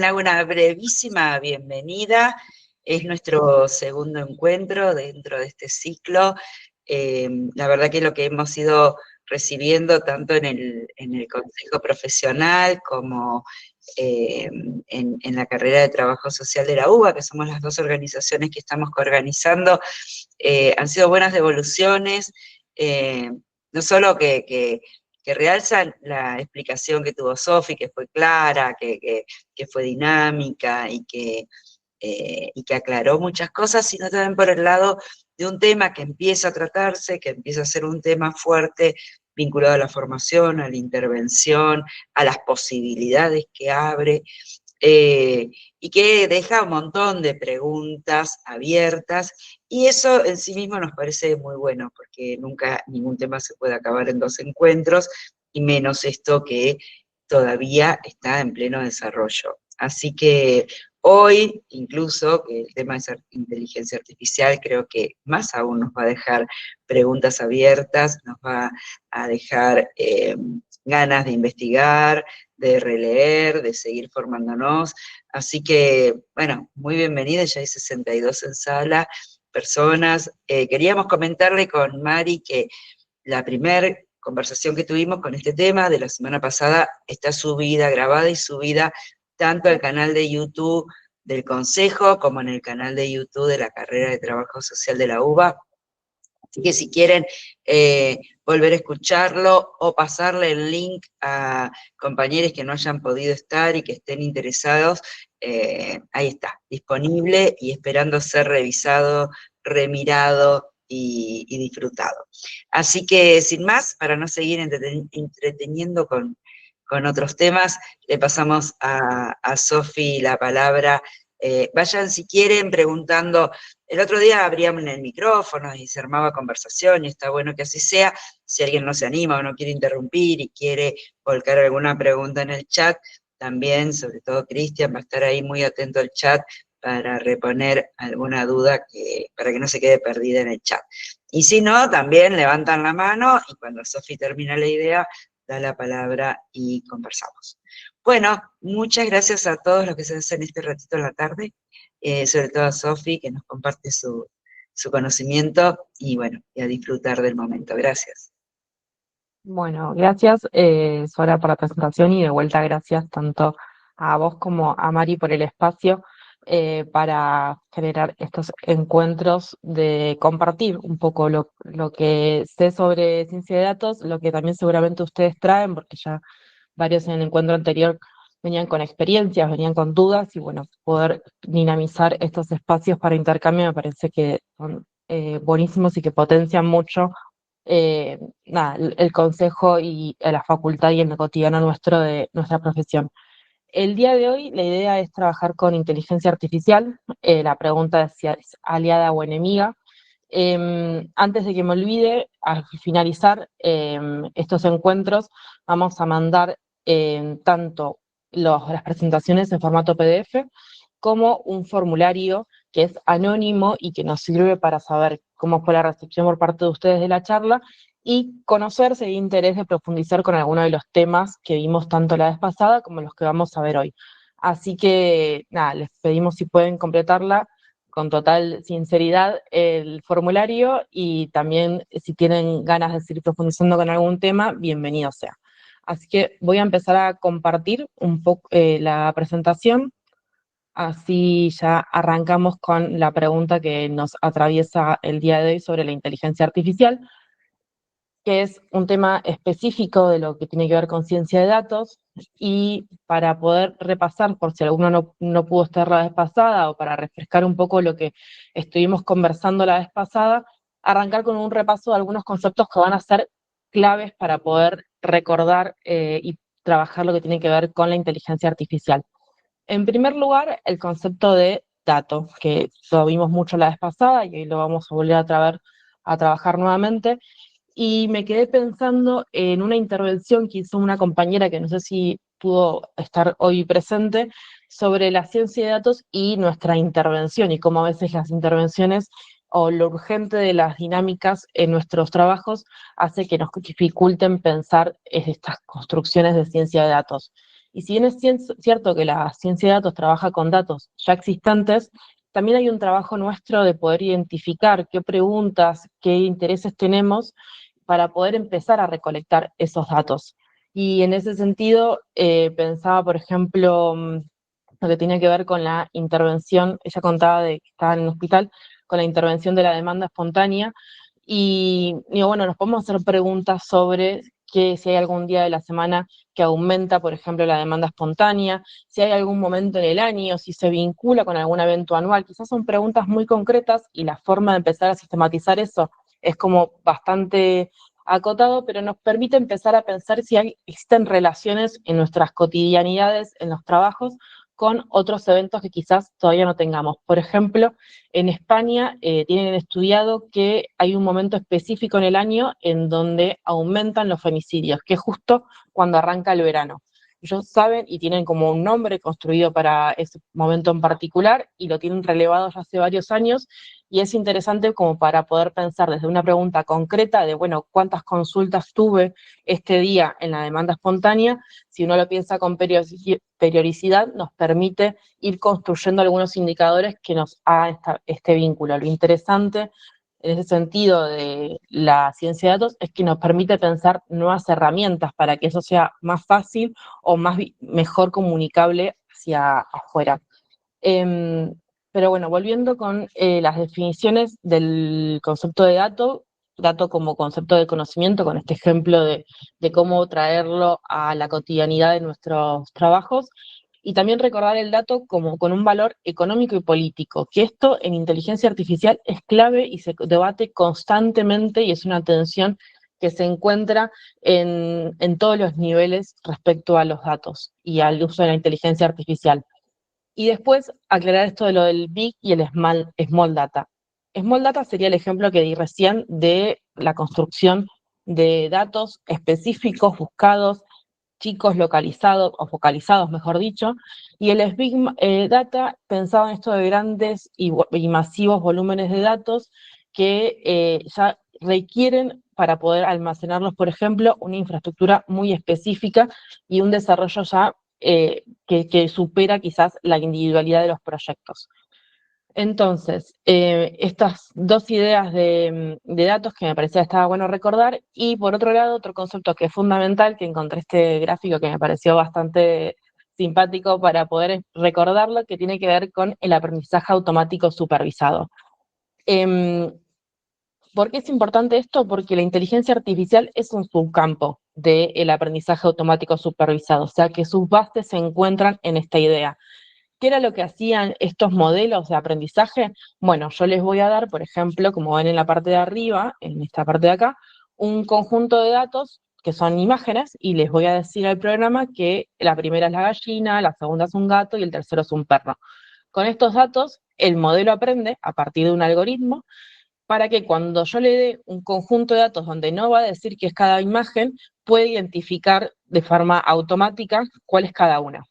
Hago una brevísima bienvenida. Es nuestro segundo encuentro dentro de este ciclo. La verdad que lo que hemos ido recibiendo tanto en el Consejo Profesional como en la carrera de Trabajo Social de la UBA, que somos las dos organizaciones que estamos coorganizando, han sido buenas devoluciones, no solo que realzan la explicación que tuvo Sofi, que fue clara, que fue dinámica y que aclaró muchas cosas, sino también por el lado de un tema que empieza a tratarse, que empieza a ser un tema fuerte vinculado a la formación, a la intervención, a las posibilidades que abre, y que deja un montón de preguntas abiertas, y eso en sí mismo nos parece muy bueno, porque nunca ningún tema se puede acabar en 2 encuentros, y menos esto que todavía está en pleno desarrollo. Así que hoy, incluso, que el tema de inteligencia artificial, creo que más aún nos va a dejar preguntas abiertas, nos va a dejar ganas de investigar, de releer, de seguir formándonos. Así que, bueno, muy bienvenida, ya hay 62 en sala, personas. Queríamos comentarle con Mari que la primera conversación que tuvimos con este tema de la semana pasada está subida, grabada y subida, tanto al canal de YouTube del Consejo como en el canal de YouTube de la carrera de Trabajo Social de la UBA. Así que si quieren volver a escucharlo o pasarle el link a compañeros que no hayan podido estar y que estén interesados, ahí está, disponible y esperando ser revisado, remirado y disfrutado. Así que sin más, para no seguir entreteniendo con otros temas, le pasamos a Sofi la palabra. Vayan si quieren preguntando. El otro día abríamos el micrófono y se armaba conversación, y está bueno que así sea. Si alguien no se anima o no quiere interrumpir y quiere volcar alguna pregunta en el chat, también, sobre todo Cristian, va a estar ahí muy atento al chat para reponer alguna duda, para que no se quede perdida en el chat. Y si no, también levantan la mano y cuando Sofi termina la idea, da la palabra y conversamos. Bueno, muchas gracias a todos los que se hacen este ratito en la tarde, sobre todo a Sofi, que nos comparte su conocimiento, y bueno, y a disfrutar del momento. Gracias. Bueno, gracias, Sora, por la presentación y de vuelta gracias tanto a vos como a Mari por el espacio para generar estos encuentros de compartir un poco lo que sé sobre ciencia de datos, lo que también seguramente ustedes traen, porque ya varios en el encuentro anterior venían con experiencias, venían con dudas, y bueno, poder dinamizar estos espacios para intercambio me parece que son buenísimos y que potencian mucho nada, el consejo y la facultad y en lo cotidiano nuestro de nuestra profesión. El día de hoy la idea es trabajar con inteligencia artificial. La pregunta es si es aliada o enemiga. Antes de que me olvide, al finalizar estos encuentros, vamos a mandar tanto las presentaciones en formato PDF como un formulario que es anónimo y que nos sirve para saber cómo fue la recepción por parte de ustedes de la charla y conocer si hay interés de profundizar con alguno de los temas que vimos tanto la vez pasada como los que vamos a ver hoy. Así que, nada, les pedimos si pueden completarla con total sinceridad el formulario, y también si tienen ganas de seguir profundizando con algún tema, bienvenido sea. Así que voy a empezar a compartir un poco la presentación. Así ya arrancamos con la pregunta que nos atraviesa el día de hoy sobre la inteligencia artificial, que es un tema específico de lo que tiene que ver con ciencia de datos, y para poder repasar, por si alguno no pudo estar la vez pasada, o para refrescar un poco lo que estuvimos conversando la vez pasada, arrancar con un repaso de algunos conceptos que van a ser claves para poder recordar y trabajar lo que tiene que ver con la inteligencia artificial. En primer lugar, el concepto de dato, que lo vimos mucho la vez pasada y hoy lo vamos a volver a trabajar nuevamente. Y me quedé pensando en una intervención que hizo una compañera que no sé si pudo estar hoy presente, sobre la ciencia de datos y nuestra intervención, y cómo a veces las intervenciones o lo urgente de las dinámicas en nuestros trabajos hace que nos dificulten pensar en estas construcciones de ciencia de datos. Y si bien es cierto que la ciencia de datos trabaja con datos ya existentes, también hay un trabajo nuestro de poder identificar qué preguntas, qué intereses tenemos para poder empezar a recolectar esos datos. Y en ese sentido, pensaba, por ejemplo, lo que tiene que ver con la intervención, ella contaba de que estaba en un hospital, con la intervención de la demanda espontánea, y digo, bueno, nos podemos hacer preguntas sobre que si hay algún día de la semana que aumenta, por ejemplo, la demanda espontánea, si hay algún momento en el año, si se vincula con algún evento anual. Quizás son preguntas muy concretas y la forma de empezar a sistematizar eso es como bastante acotado, pero nos permite empezar a pensar si existen relaciones en nuestras cotidianidades, en los trabajos, con otros eventos que quizás todavía no tengamos. Por ejemplo, en España tienen estudiado que hay un momento específico en el año en donde aumentan los femicidios, que es justo cuando arranca el verano. Ellos saben y tienen como un nombre construido para ese momento en particular y lo tienen relevado ya hace varios años, y es interesante como para poder pensar desde una pregunta concreta de, bueno, ¿cuántas consultas tuve este día en la demanda espontánea? Si uno lo piensa con periodicidad, nos permite ir construyendo algunos indicadores que nos hagan este vínculo. Lo interesante en ese sentido de la ciencia de datos es que nos permite pensar nuevas herramientas para que eso sea más fácil o mejor comunicable hacia afuera. Eh, pero bueno, volviendo con las definiciones del concepto de dato como concepto de conocimiento, con este ejemplo de cómo traerlo a la cotidianidad de nuestros trabajos, y también recordar el dato como con un valor económico y político, que esto en inteligencia artificial es clave y se debate constantemente y es una tensión que se encuentra en todos los niveles respecto a los datos y al uso de la inteligencia artificial. Y después aclarar esto de lo del Big y el Small Data. Small Data sería el ejemplo que di recién de la construcción de datos específicos, buscados, chicos localizados o focalizados, mejor dicho, y el Big Data pensaba en esto de grandes y masivos volúmenes de datos que ya requieren para poder almacenarlos, por ejemplo, una infraestructura muy específica y un desarrollo ya que supera quizás la individualidad de los proyectos. Entonces, estas dos ideas de datos que me parecía que estaba bueno recordar, y por otro lado, otro concepto que es fundamental, que encontré este gráfico que me pareció bastante simpático para poder recordarlo, que tiene que ver con el aprendizaje automático supervisado. Em, ¿Por qué es importante esto? Porque la inteligencia artificial es un subcampo del aprendizaje automático supervisado, o sea que sus bases se encuentran en esta idea. ¿Qué era lo que hacían estos modelos de aprendizaje? Bueno, yo les voy a dar, por ejemplo, como ven en la parte de arriba, en esta parte de acá, un conjunto de datos que son imágenes, y les voy a decir al programa que la primera es la gallina, la segunda es un gato y el tercero es un perro. Con estos datos, el modelo aprende a partir de un algoritmo para que cuando yo le dé un conjunto de datos donde no va a decir qué es cada imagen, puede identificar de forma automática cuál es cada una.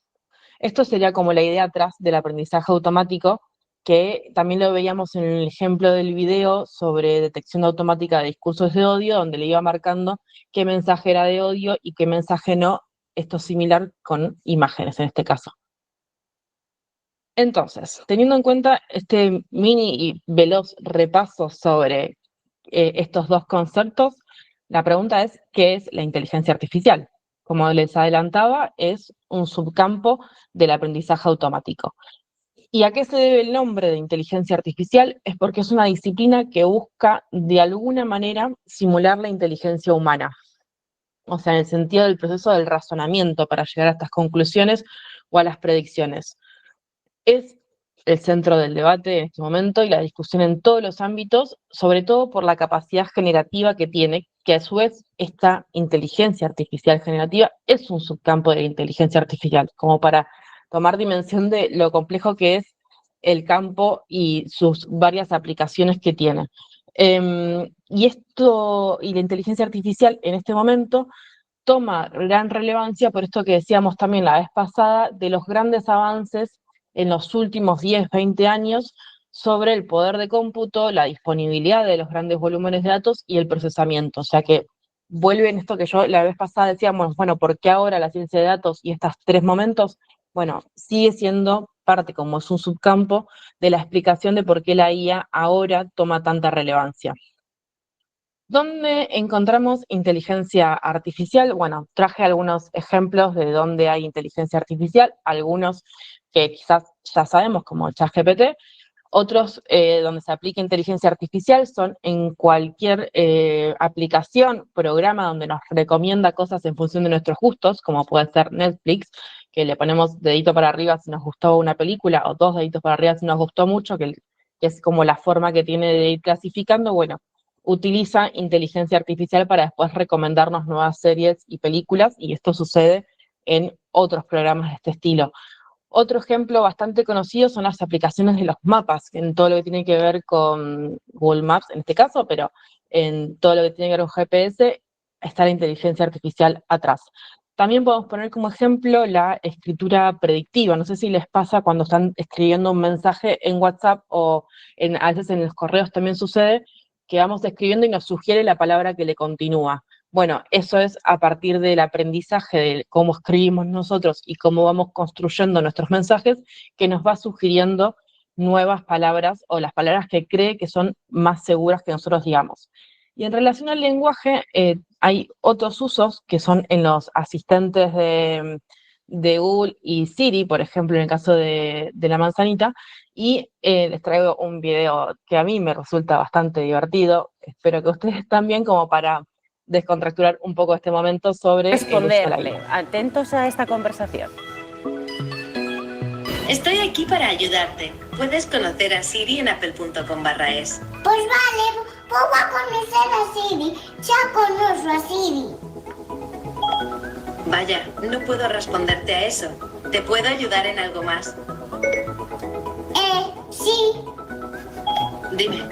Esto sería como la idea atrás del aprendizaje automático, que también lo veíamos en el ejemplo del video sobre detección automática de discursos de odio, donde le iba marcando qué mensaje era de odio y qué mensaje no. Esto es similar con imágenes en este caso. Entonces, teniendo en cuenta este mini y veloz repaso sobre estos dos conceptos, la pregunta es, ¿qué es la inteligencia artificial? Como les adelantaba, es un subcampo del aprendizaje automático. ¿Y a qué se debe el nombre de inteligencia artificial? Es porque es una disciplina que busca de alguna manera simular la inteligencia humana, o sea, en el sentido del proceso del razonamiento para llegar a estas conclusiones o a las predicciones. Es el centro del debate en este momento y la discusión en todos los ámbitos, sobre todo por la capacidad generativa que tiene, que a su vez esta inteligencia artificial generativa es un subcampo de la inteligencia artificial, como para tomar dimensión de lo complejo que es el campo y sus varias aplicaciones que tiene. Y la inteligencia artificial en este momento toma gran relevancia por esto que decíamos también la vez pasada, de los grandes avances en los últimos 10, 20 años sobre el poder de cómputo, la disponibilidad de los grandes volúmenes de datos y el procesamiento. O sea que vuelven esto que yo la vez pasada decíamos, bueno, ¿por qué ahora la ciencia de datos y estos tres momentos? Bueno, sigue siendo parte, como es un subcampo, de la explicación de por qué la IA ahora toma tanta relevancia. ¿Dónde encontramos inteligencia artificial? Bueno, traje algunos ejemplos de dónde hay inteligencia artificial, algunos que quizás ya sabemos, como ChatGPT, otros donde se aplica inteligencia artificial son en cualquier aplicación, programa donde nos recomienda cosas en función de nuestros gustos, como puede ser Netflix, que le ponemos dedito para arriba si nos gustó una película, o dos deditos para arriba si nos gustó mucho, que es como la forma que tiene de ir clasificando. Bueno, utiliza inteligencia artificial para después recomendarnos nuevas series y películas, y esto sucede en otros programas de este estilo. Otro ejemplo bastante conocido son las aplicaciones de los mapas, en todo lo que tiene que ver con Google Maps en este caso, pero en todo lo que tiene que ver con GPS está la inteligencia artificial atrás. También podemos poner como ejemplo la escritura predictiva. No sé si les pasa cuando están escribiendo un mensaje en WhatsApp o a veces en los correos también sucede que vamos escribiendo y nos sugiere la palabra que le continúa. Bueno, eso es a partir del aprendizaje de cómo escribimos nosotros y cómo vamos construyendo nuestros mensajes, que nos va sugiriendo nuevas palabras o las palabras que cree que son más seguras que nosotros digamos. Y en relación al lenguaje, hay otros usos que son en los asistentes de Google y Siri, por ejemplo, en el caso de la manzanita, y les traigo un video que a mí me resulta bastante divertido, espero que ustedes también, como para descontracturar un poco este momento sobre el uso de la IA. Atentos a esta conversación. Estoy aquí para ayudarte. Puedes conocer a Siri en apple.com/es. Pues vale, pues voy a conocer a Siri. Ya conozco a Siri. Vaya, no puedo responderte a eso. ¿Te puedo ayudar en algo más? Sí. Dime.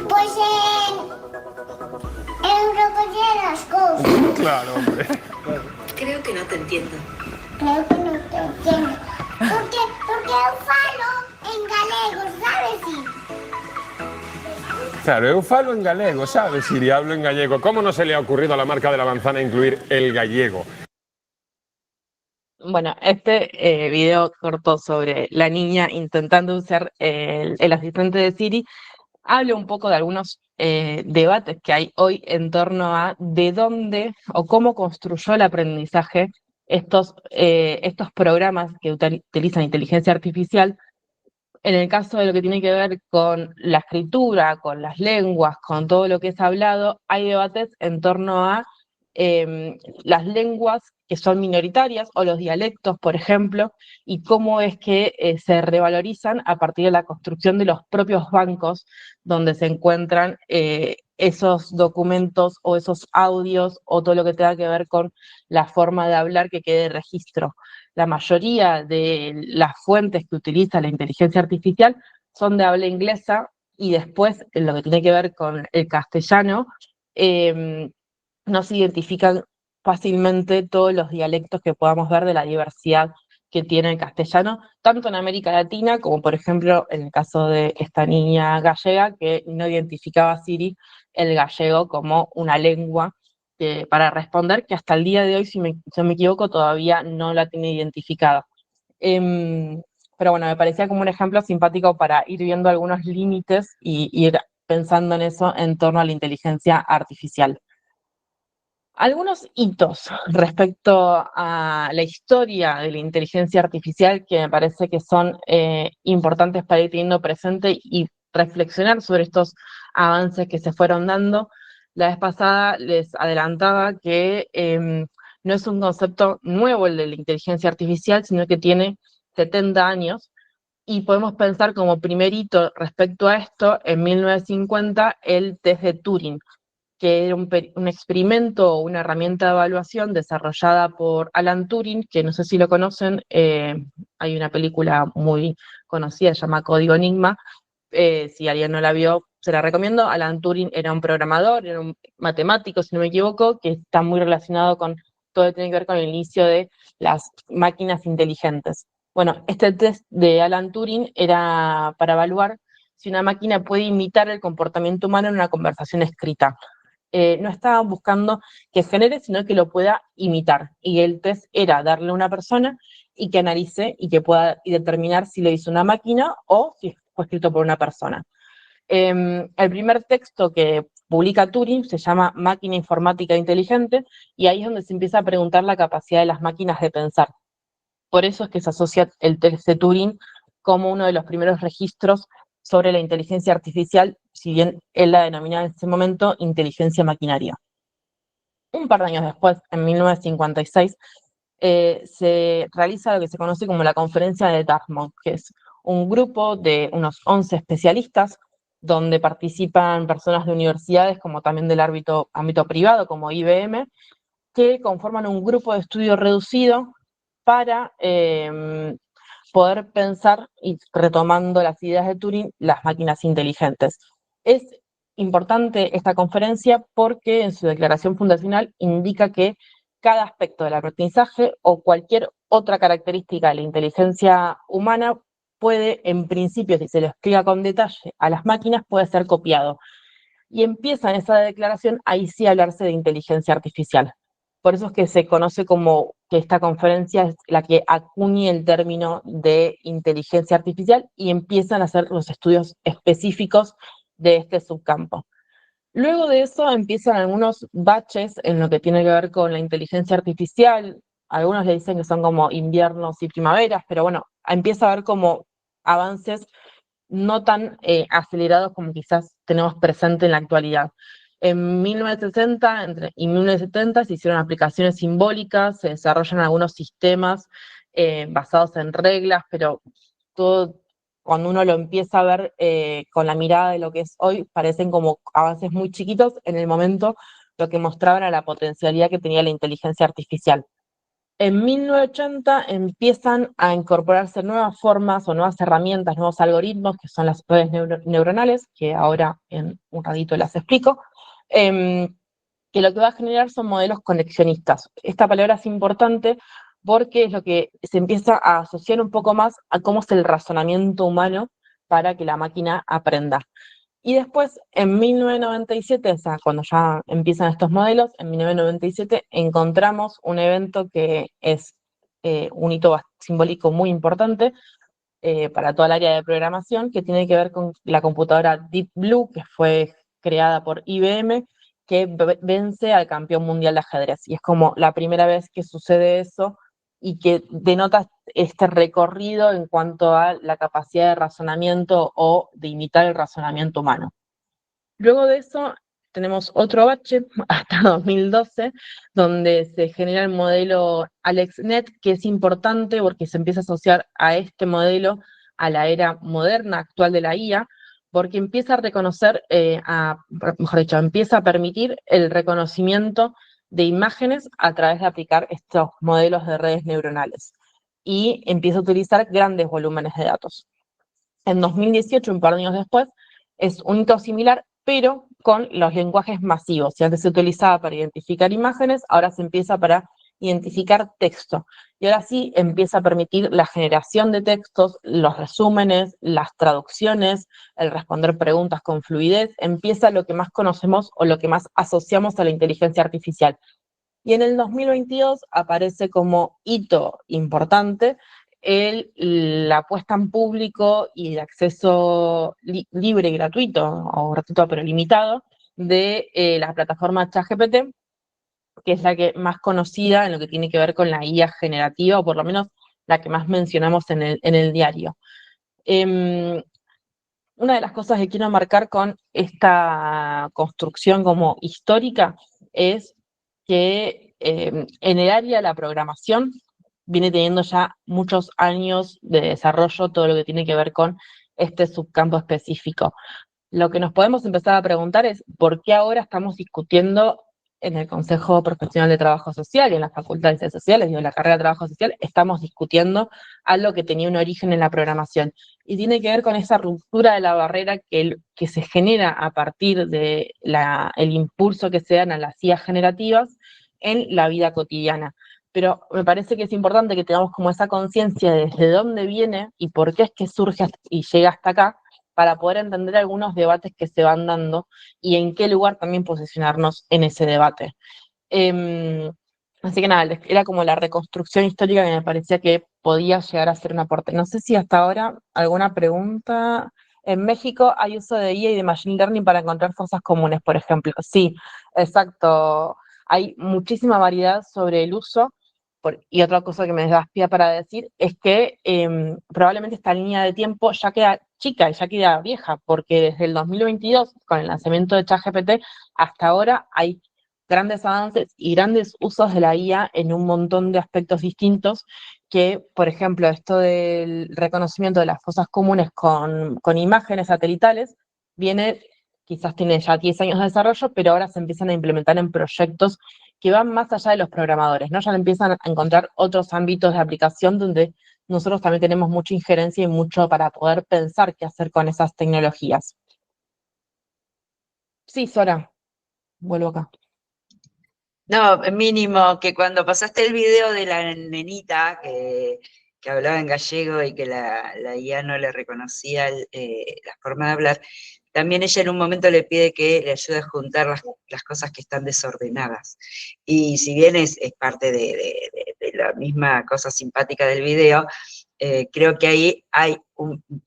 Pues en recoger las cosas. Claro, hombre. Creo que no te entiendo. Creo que no te entiendo. Porque eu falo en galego, sabes, Siri? Claro, eu falo en galego, sabes, Siri, hablo en gallego. ¿Cómo no se le ha ocurrido a la marca de la manzana incluir el gallego? Bueno, este video corto sobre la niña intentando usar el asistente de Siri habla un poco de algunos debates que hay hoy en torno a de dónde o cómo construyó el aprendizaje estos programas que utilizan inteligencia artificial. En el caso de lo que tiene que ver con la escritura, con las lenguas, con todo lo que es hablado, hay debates en torno a las lenguas que son minoritarias o los dialectos, por ejemplo, y cómo es que se revalorizan a partir de la construcción de los propios bancos donde se encuentran esos documentos o esos audios o todo lo que tenga que ver con la forma de hablar que quede registro. La mayoría de las fuentes que utiliza la inteligencia artificial son de habla inglesa y después, en lo que tiene que ver con el castellano, no se identifican fácilmente todos los dialectos que podamos ver de la diversidad que tiene el castellano, tanto en América Latina como, por ejemplo, en el caso de esta niña gallega que no identificaba a Siri el gallego como una lengua para responder, que hasta el día de hoy, si no me equivoco, todavía no la tiene identificada. Pero bueno, me parecía como un ejemplo simpático para ir viendo algunos límites y ir pensando en eso en torno a la inteligencia artificial. Algunos hitos respecto a la historia de la inteligencia artificial que me parece que son importantes para ir teniendo presente y reflexionar sobre estos avances que se fueron dando. La vez pasada les adelantaba que no es un concepto nuevo el de la inteligencia artificial, sino que tiene 70 años, y podemos pensar como primer hito respecto a esto, en 1950, el test de Turing, que era un experimento o una herramienta de evaluación desarrollada por Alan Turing, que no sé si lo conocen, hay una película muy conocida, se llama Código Enigma, si alguien no la vio, se la recomiendo. Alan Turing era un programador, era un matemático, si no me equivoco, que está muy relacionado con todo lo que tiene que ver con el inicio de las máquinas inteligentes. Bueno, este test de Alan Turing era para evaluar si una máquina puede imitar el comportamiento humano en una conversación escrita. no estaban buscando que genere, sino que lo pueda imitar. Y el test era darle a una persona y que analice y que pueda determinar si lo hizo una máquina o si fue escrito por una persona. El primer texto que publica Turing se llama Máquina Informática Inteligente, y ahí es donde se empieza a preguntar la capacidad de las máquinas de pensar. Por eso es que se asocia el test de Turing como uno de los primeros registros sobre la inteligencia artificial, si bien él la denominaba en ese momento inteligencia maquinaria. Un par de años después, en 1956, se realiza lo que se conoce como la Conferencia de Dartmouth, que es un grupo de unos 11 especialistas donde participan personas de universidades como también del ámbito privado, como IBM, que conforman un grupo de estudio reducido para poder pensar, y retomando las ideas de Turing, las máquinas inteligentes. Es importante esta conferencia porque en su declaración fundacional indica que cada aspecto del aprendizaje o cualquier otra característica de la inteligencia humana puede, en principio, si se lo explica con detalle a las máquinas, puede ser copiado. Y empieza en esa declaración ahí sí a hablarse de inteligencia artificial. Por eso es que se conoce como que esta conferencia es la que acuña el término de inteligencia artificial y empiezan a hacer los estudios específicos de este subcampo. Luego de eso empiezan algunos baches en lo que tiene que ver con la inteligencia artificial. Algunos le dicen que son como inviernos y primaveras, pero bueno, empieza a haber como avances no tan acelerados como quizás tenemos presente en la actualidad. En 1960 y 1970 se hicieron aplicaciones simbólicas, se desarrollan algunos sistemas basados en reglas, pero todo, cuando uno lo empieza a ver con la mirada de lo que es hoy, parecen como avances muy chiquitos. En el momento lo que mostraban era la potencialidad que tenía la inteligencia artificial. En 1980 empiezan a incorporarse nuevas formas o nuevas herramientas, nuevos algoritmos, que son las redes neuronales, que ahora en un ratito las explico, que lo que va a generar son modelos conexionistas. Esta palabra es importante porque es lo que se empieza a asociar un poco más a cómo es el razonamiento humano para que la máquina aprenda. Y después, en 1997, o sea, cuando ya empiezan estos modelos, en 1997 encontramos un evento que es un hito simbólico muy importante para toda el área de programación, que tiene que ver con la computadora Deep Blue, que fue creada por IBM, que vence al campeón mundial de ajedrez. Y es como la primera vez que sucede eso y que denota este recorrido en cuanto a la capacidad de razonamiento o de imitar el razonamiento humano. Luego de eso tenemos otro bache hasta 2012, donde se genera el modelo AlexNet, que es importante porque se empieza a asociar a este modelo a la era moderna actual de la IA, porque empieza a reconocer, mejor dicho, empieza a permitir el reconocimiento de imágenes a través de aplicar estos modelos de redes neuronales. Y empieza a utilizar grandes volúmenes de datos. En 2018, un par de años después, es un hito similar, pero con los lenguajes masivos. Si antes se utilizaba para identificar imágenes, ahora se empieza para identificar texto. Y ahora sí empieza a permitir la generación de textos, los resúmenes, las traducciones, el responder preguntas con fluidez. Empieza lo que más conocemos o lo que más asociamos a la inteligencia artificial. Y en el 2022 aparece como hito importante la puesta en público y de acceso libre y gratuito, o gratuito pero limitado, de la plataforma ChatGPT, que es la que más conocida en lo que tiene que ver con la IA generativa, o por lo menos la que más mencionamos en el diario. Una de las cosas que quiero marcar con esta construcción como histórica es que en el área de la programación viene teniendo ya muchos años de desarrollo todo lo que tiene que ver con este subcampo específico. Lo que nos podemos empezar a preguntar es ¿por qué ahora estamos discutiendo en el Consejo Profesional de Trabajo Social y en la Facultad de Ciencias Sociales y en la carrera de Trabajo Social estamos discutiendo algo que tenía un origen en la programación? Y tiene que ver con esa ruptura de la barrera que se genera a partir de el impulso que se dan a las IA generativas en la vida cotidiana. Pero me parece que es importante que tengamos como esa conciencia de desde dónde viene y por qué es que surge y llega hasta acá, para poder entender algunos debates que se van dando y en qué lugar también posicionarnos en ese debate. Así que nada, era como la reconstrucción histórica que me parecía que podía llegar a ser un aporte. No sé si hasta ahora alguna pregunta. En México hay uso de IA y de Machine Learning para encontrar fosas comunes, por ejemplo. Sí, exacto. Hay muchísima variedad sobre el uso. Y otra cosa que me das pie para decir es que probablemente esta línea de tiempo ya queda chica y ya queda vieja, porque desde el 2022, con el lanzamiento de ChatGPT, hasta ahora hay grandes avances y grandes usos de la IA en un montón de aspectos distintos que, por ejemplo, esto del reconocimiento de las fosas comunes con imágenes satelitales, quizás tiene ya 10 años de desarrollo, pero ahora se empiezan a implementar en proyectos que van más allá de los programadores, ¿no? Ya empiezan a encontrar otros ámbitos de aplicación donde nosotros también tenemos mucha injerencia y mucho para poder pensar qué hacer con esas tecnologías. Sí, Sora, vuelvo acá. No, mínimo que cuando pasaste el video de la nenita que hablaba en gallego y que la IA no le reconocía la forma de hablar, también ella en un momento le pide que le ayude a juntar las cosas que están desordenadas. Y si bien es parte de la misma cosa simpática del video, creo que ahí hay,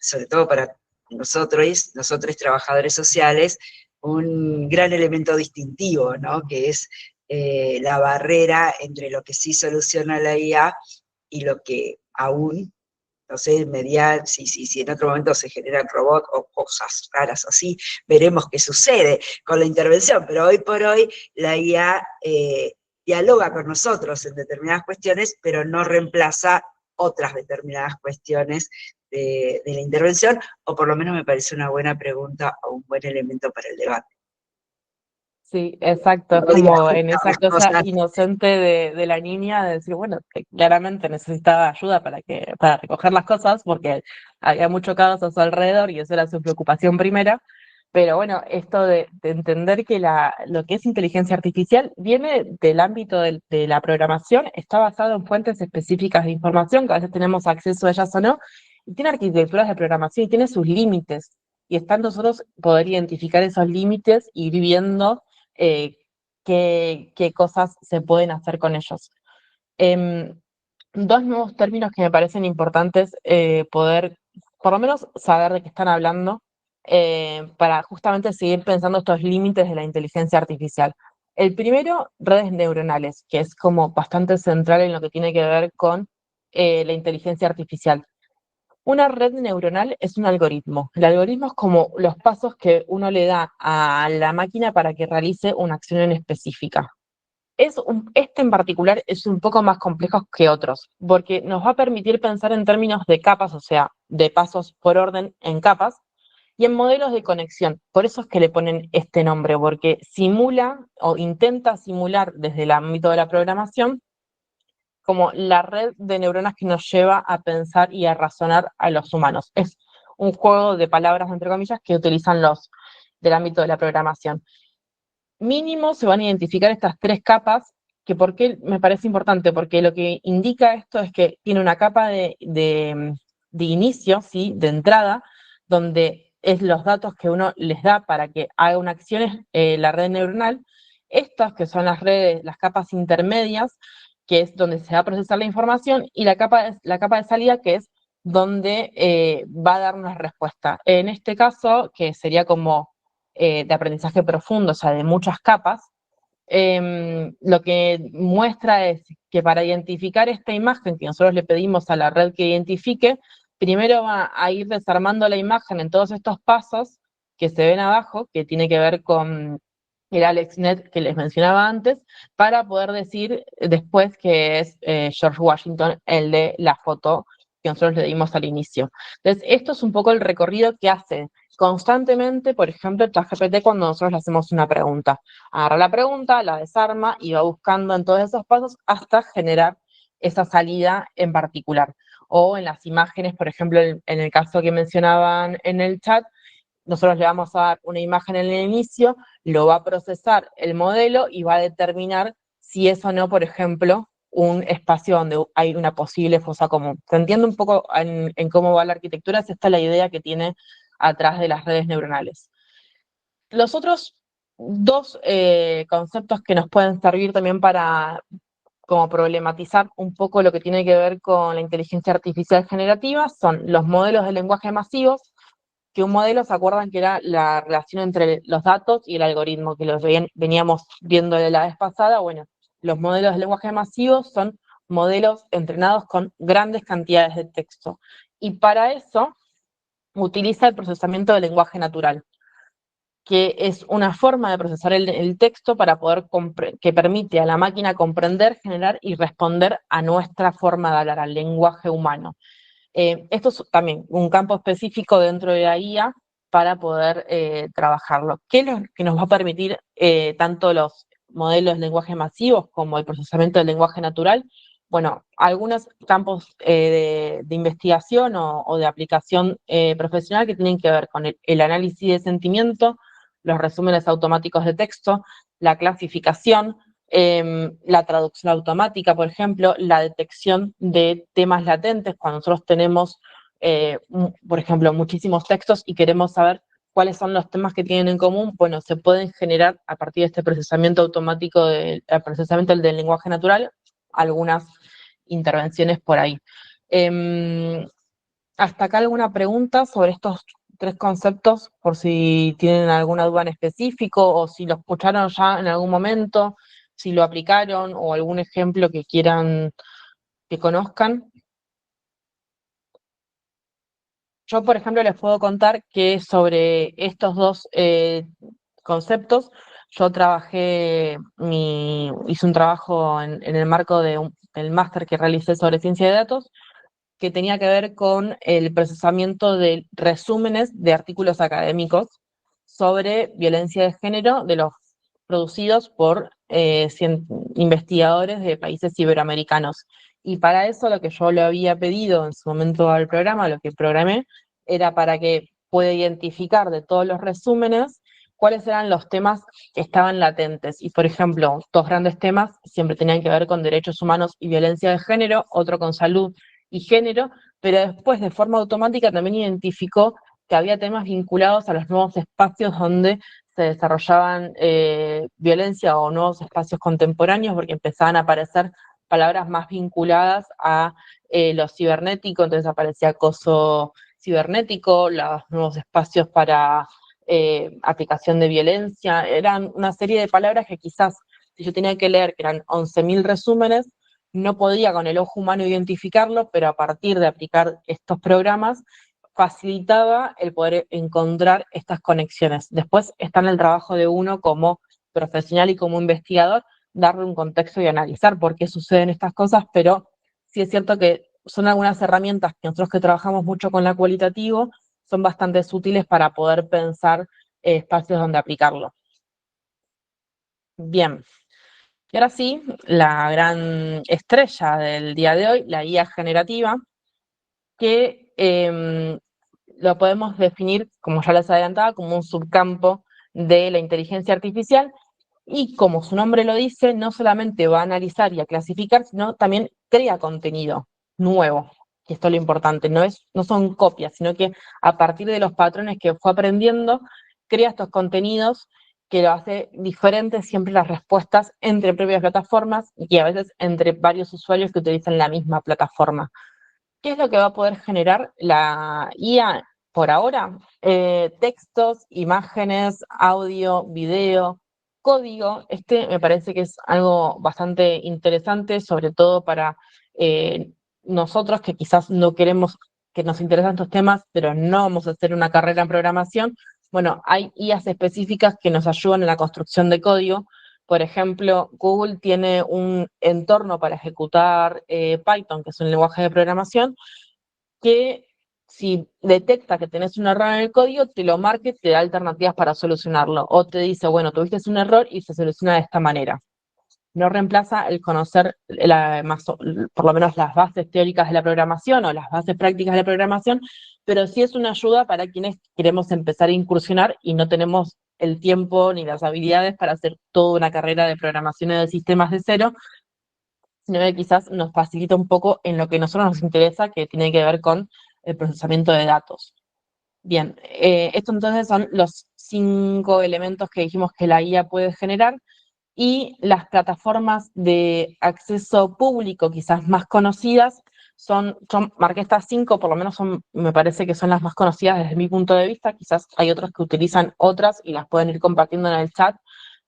sobre todo para nosotros trabajadores sociales, un gran elemento distintivo, ¿no? Que es la barrera entre lo que sí soluciona la IA y lo que aún, no sé, si en otro momento se generan robots o cosas raras así, veremos qué sucede con la intervención, pero hoy por hoy la IA dialoga con nosotros en determinadas cuestiones, pero no reemplaza otras determinadas cuestiones de la intervención, o por lo menos me parece una buena pregunta o un buen elemento para el debate. Sí, exacto, es como en esa cosa inocente de la niña de decir, bueno, que claramente necesitaba ayuda para recoger las cosas porque había mucho caos a su alrededor y eso era su preocupación primera, pero bueno, esto de entender que lo que es inteligencia artificial viene del ámbito de la programación, está basado en fuentes específicas de información, que a veces tenemos acceso a ellas o no, y tiene arquitecturas de programación y tiene sus límites, y está en nosotros poder identificar esos límites y ir viendo qué cosas se pueden hacer con ellos. Dos nuevos términos que me parecen importantes poder, por lo menos, saber de qué están hablando para justamente seguir pensando estos límites de la inteligencia artificial. El primero, redes neuronales, que es como bastante central en lo que tiene que ver con la inteligencia artificial. Una red neuronal es un algoritmo. El algoritmo es como los pasos que uno le da a la máquina para que realice una acción en específica. Este en particular es un poco más complejo que otros, porque nos va a permitir pensar en términos de capas, o sea, de pasos por orden en capas, y en modelos de conexión. Por eso es que le ponen este nombre, porque simula o intenta simular desde el ámbito de la programación como la red de neuronas que nos lleva a pensar y a razonar a los humanos. Es un juego de palabras, entre comillas, que utilizan los del ámbito de la programación. Mínimo se van a identificar estas tres capas, que por qué me parece importante, porque lo que indica esto es que tiene una capa de inicio, ¿sí? De entrada, donde es los datos que uno les da para que haga una acción, la red neuronal. Estas que son las capas intermedias, que es donde se va a procesar la información, y la capa de salida, que es donde va a dar una respuesta. En este caso, que sería como de aprendizaje profundo, o sea, de muchas capas, lo que muestra es que para identificar esta imagen que nosotros le pedimos a la red que identifique, primero va a ir desarmando la imagen en todos estos pasos que se ven abajo, que tiene que ver con el AlexNet que les mencionaba antes, para poder decir después que es George Washington el de la foto que nosotros le dimos al inicio. Entonces, esto es un poco el recorrido que hace constantemente, por ejemplo, ChatGPT cuando nosotros le hacemos una pregunta. Agarra la pregunta, la desarma y va buscando en todos esos pasos hasta generar esa salida en particular. O en las imágenes, por ejemplo, en el caso que mencionaban en el chat, nosotros le vamos a dar una imagen en el inicio, lo va a procesar el modelo y va a determinar si es o no, por ejemplo, un espacio donde hay una posible fosa común. ¿Se entiende un poco en cómo va la arquitectura? Es esta la idea que tiene atrás de las redes neuronales. Los otros dos conceptos que nos pueden servir también para como problematizar un poco lo que tiene que ver con la inteligencia artificial generativa son los modelos de lenguaje masivos, que un modelo, ¿se acuerdan que era la relación entre los datos y el algoritmo, que los veníamos viendo de la vez pasada? Bueno, los modelos de lenguaje masivo son modelos entrenados con grandes cantidades de texto. Y para eso utiliza el procesamiento del lenguaje natural, que es una forma de procesar el texto para poder que permite a la máquina comprender, generar y responder a nuestra forma de hablar, al lenguaje humano. Esto es también un campo específico dentro de la IA para poder trabajarlo. ¿Qué es lo que nos va a permitir tanto los modelos de lenguaje masivos como el procesamiento del lenguaje natural? Bueno, algunos campos de investigación o de aplicación profesional que tienen que ver con el análisis de sentimiento, los resúmenes automáticos de texto, la clasificación, la traducción automática, por ejemplo, la detección de temas latentes, cuando nosotros tenemos, por ejemplo, muchísimos textos y queremos saber cuáles son los temas que tienen en común, bueno, se pueden generar a partir de este procesamiento automático, del procesamiento del lenguaje natural, algunas intervenciones por ahí. ¿Hasta acá alguna pregunta sobre estos tres conceptos, por si tienen alguna duda en específico, o si lo escucharon ya en algún momento, si lo aplicaron, o algún ejemplo que quieran que conozcan? Yo, por ejemplo, les puedo contar que sobre estos dos conceptos, yo hice un trabajo en el marco del máster que realicé sobre ciencia de datos, que tenía que ver con el procesamiento de resúmenes de artículos académicos sobre violencia de género de los producidos por investigadores de países iberoamericanos. Y para eso lo que yo le había pedido en su momento al programa, lo que programé, era para que pueda identificar de todos los resúmenes cuáles eran los temas que estaban latentes. Y, por ejemplo, dos grandes temas siempre tenían que ver con derechos humanos y violencia de género, otro con salud y género, pero después de forma automática también identificó que había temas vinculados a los nuevos espacios donde se desarrollaban violencia o nuevos espacios contemporáneos, porque empezaban a aparecer palabras más vinculadas a lo cibernético, entonces aparecía acoso cibernético, los nuevos espacios para aplicación de violencia, eran una serie de palabras que quizás, si yo tenía que leer, que eran 11.000 resúmenes, no podía con el ojo humano identificarlo, pero a partir de aplicar estos programas, facilitaba el poder encontrar estas conexiones. Después está en el trabajo de uno como profesional y como investigador, darle un contexto y analizar por qué suceden estas cosas, pero sí es cierto que son algunas herramientas que nosotros que trabajamos mucho con la cualitativo, son bastante útiles para poder pensar espacios donde aplicarlo. Bien. Y ahora sí, la gran estrella del día de hoy, la IA generativa, que lo podemos definir, como ya les adelantaba, como un subcampo de la inteligencia artificial, y como su nombre lo dice, no solamente va a analizar y a clasificar, sino también crea contenido nuevo, que esto es lo importante, no son copias, sino que a partir de los patrones que fue aprendiendo, crea estos contenidos que lo hace diferente siempre las respuestas entre propias plataformas y a veces entre varios usuarios que utilizan la misma plataforma. ¿Qué es lo que va a poder generar la IA por ahora? Textos, imágenes, audio, video, código. Me parece que es algo bastante interesante, sobre todo para nosotros que quizás no queremos, que nos interesan estos temas, pero no vamos a hacer una carrera en programación. Bueno, hay IAs específicas que nos ayudan en la construcción de código. Por ejemplo, Google tiene un entorno para ejecutar Python, que es un lenguaje de programación, que si detecta que tenés un error en el código, te lo marca y te da alternativas para solucionarlo. O te dice, bueno, tuviste un error y se soluciona de esta manera. No reemplaza el conocer por lo menos las bases teóricas de la programación o las bases prácticas de la programación, pero sí es una ayuda para quienes queremos empezar a incursionar y no tenemos el tiempo ni las habilidades para hacer toda una carrera de programación de sistemas de cero, sino que quizás nos facilita un poco en lo que a nosotros nos interesa, que tiene que ver con el procesamiento de datos. Bien, esto entonces son los 5 elementos que dijimos que la IA puede generar, y las plataformas de acceso público quizás más conocidas marqué estas 5, por lo menos me parece que son las más conocidas desde mi punto de vista. Quizás hay otros que utilizan otras y las pueden ir compartiendo en el chat,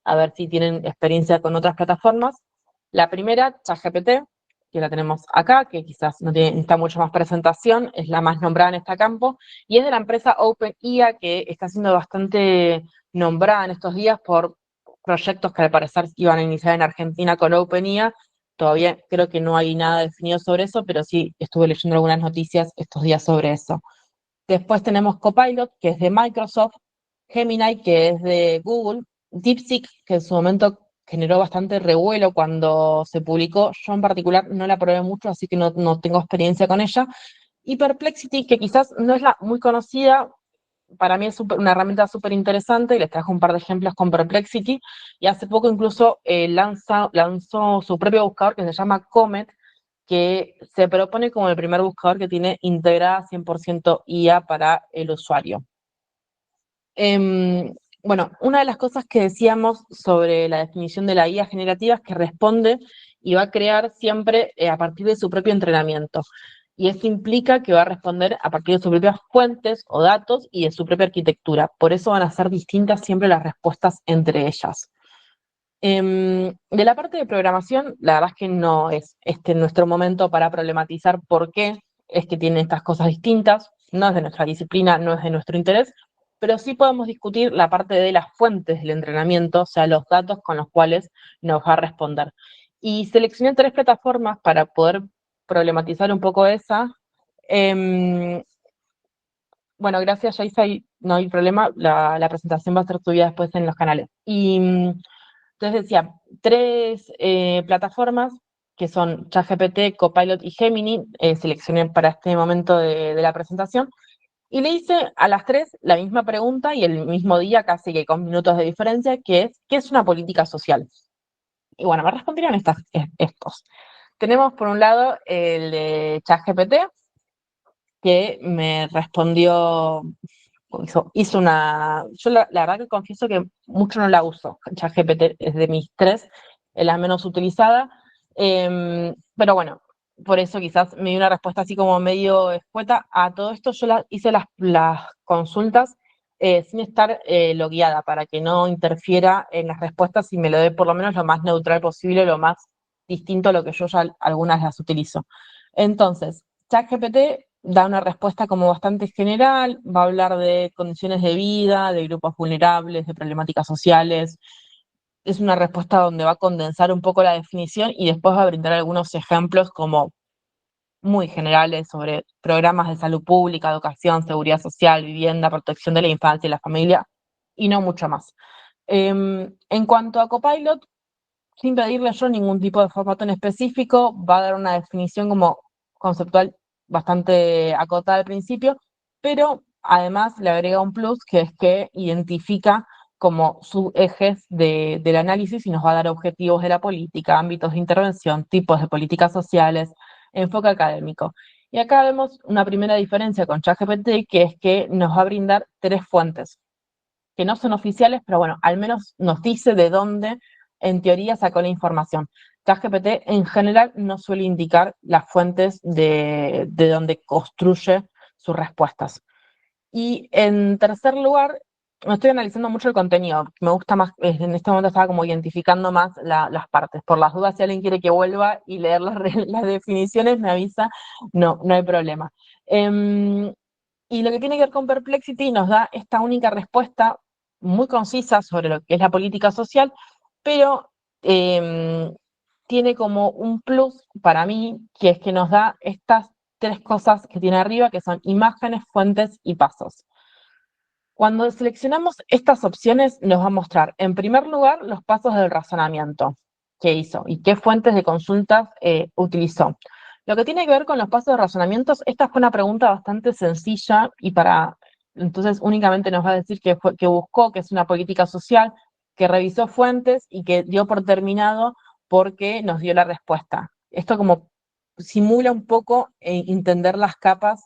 a ver si tienen experiencia con otras plataformas. La primera, ChatGPT, que la tenemos acá, que quizás no necesita mucho más presentación, es la más nombrada en este campo, y es de la empresa OpenIA, que está siendo bastante nombrada en estos días por proyectos que al parecer iban a iniciar en Argentina con OpenIA. Todavía creo que no hay nada definido sobre eso, pero sí estuve leyendo algunas noticias estos días sobre eso. Después tenemos Copilot, que es de Microsoft, Gemini, que es de Google, DeepSeek, que en su momento generó bastante revuelo cuando se publicó. Yo en particular no la probé mucho, así que no tengo experiencia con ella. Y Perplexity, que quizás no es la muy conocida, para mí es una herramienta súper interesante, y les traje un par de ejemplos con Perplexity, y hace poco incluso lanzó su propio buscador que se llama Comet, que se propone como el primer buscador que tiene integrada 100% IA para el usuario. Bueno, una de las cosas que decíamos sobre la definición de la IA generativa es que responde y va a crear siempre a partir de su propio entrenamiento. Y esto implica que va a responder a partir de sus propias fuentes o datos y de su propia arquitectura. Por eso van a ser distintas siempre las respuestas entre ellas. De la parte de programación, la verdad es que no es nuestro momento para problematizar por qué es que tienen estas cosas distintas. No es de nuestra disciplina, no es de nuestro interés, pero sí podemos discutir la parte de las fuentes del entrenamiento, o sea, los datos con los cuales nos va a responder. Y seleccioné 3 plataformas para poder problematizar un poco esa. Bueno, gracias, Yaisa, no hay problema, la presentación va a ser subida después en los canales. Y entonces decía, 3 plataformas que son ChatGPT, Copilot y Gemini, seleccioné para este momento de la presentación, y le hice a las 3 la misma pregunta y el mismo día, casi que con minutos de diferencia, que es, ¿qué es una política social? Y bueno, me respondieron estos. Tenemos por un lado el de ChatGPT, que me respondió, hizo una... Yo la verdad que confieso que mucho no la uso. ChatGPT es de mis 3, es la menos utilizada. Pero bueno, por eso quizás me dio una respuesta así como medio escueta. A todo esto yo hice las consultas sin estar logueada, para que no interfiera en las respuestas y me lo dé por lo menos lo más neutral posible, lo más distinto a lo que yo ya algunas las utilizo. Entonces, ChatGPT da una respuesta como bastante general, va a hablar de condiciones de vida, de grupos vulnerables, de problemáticas sociales. Es una respuesta donde va a condensar un poco la definición y después va a brindar algunos ejemplos como muy generales sobre programas de salud pública, educación, seguridad social, vivienda, protección de la infancia y la familia, y no mucho más. En cuanto a Copilot, sin pedirle yo ningún tipo de formato en específico, va a dar una definición como conceptual bastante acotada al principio, pero además le agrega un plus, que es que identifica como subejes del análisis y nos va a dar objetivos de la política, ámbitos de intervención, tipos de políticas sociales, enfoque académico. Y acá vemos una primera diferencia con ChatGPT, que es que nos va a brindar 3 fuentes, que no son oficiales, pero bueno, al menos nos dice de dónde en teoría sacó la información. ChatGPT en general no suele indicar las fuentes de donde construye sus respuestas. Y en tercer lugar, no estoy analizando mucho el contenido, me gusta más, en este momento estaba como identificando más las partes. Por las dudas, si alguien quiere que vuelva y leer las definiciones, me avisa, no hay problema. Y lo que tiene que ver con Perplexity nos da esta única respuesta muy concisa sobre lo que es la política social, pero tiene como un plus para mí, que es que nos da estas 3 cosas que tiene arriba, que son imágenes, fuentes y pasos. Cuando seleccionamos estas opciones, nos va a mostrar, en primer lugar, los pasos del razonamiento que hizo y qué fuentes de consultas utilizó. Lo que tiene que ver con los pasos de razonamientos, esta fue una pregunta bastante sencilla y entonces únicamente nos va a decir que buscó, que es una política social, que revisó fuentes y que dio por terminado porque nos dio la respuesta. Esto como simula un poco entender las capas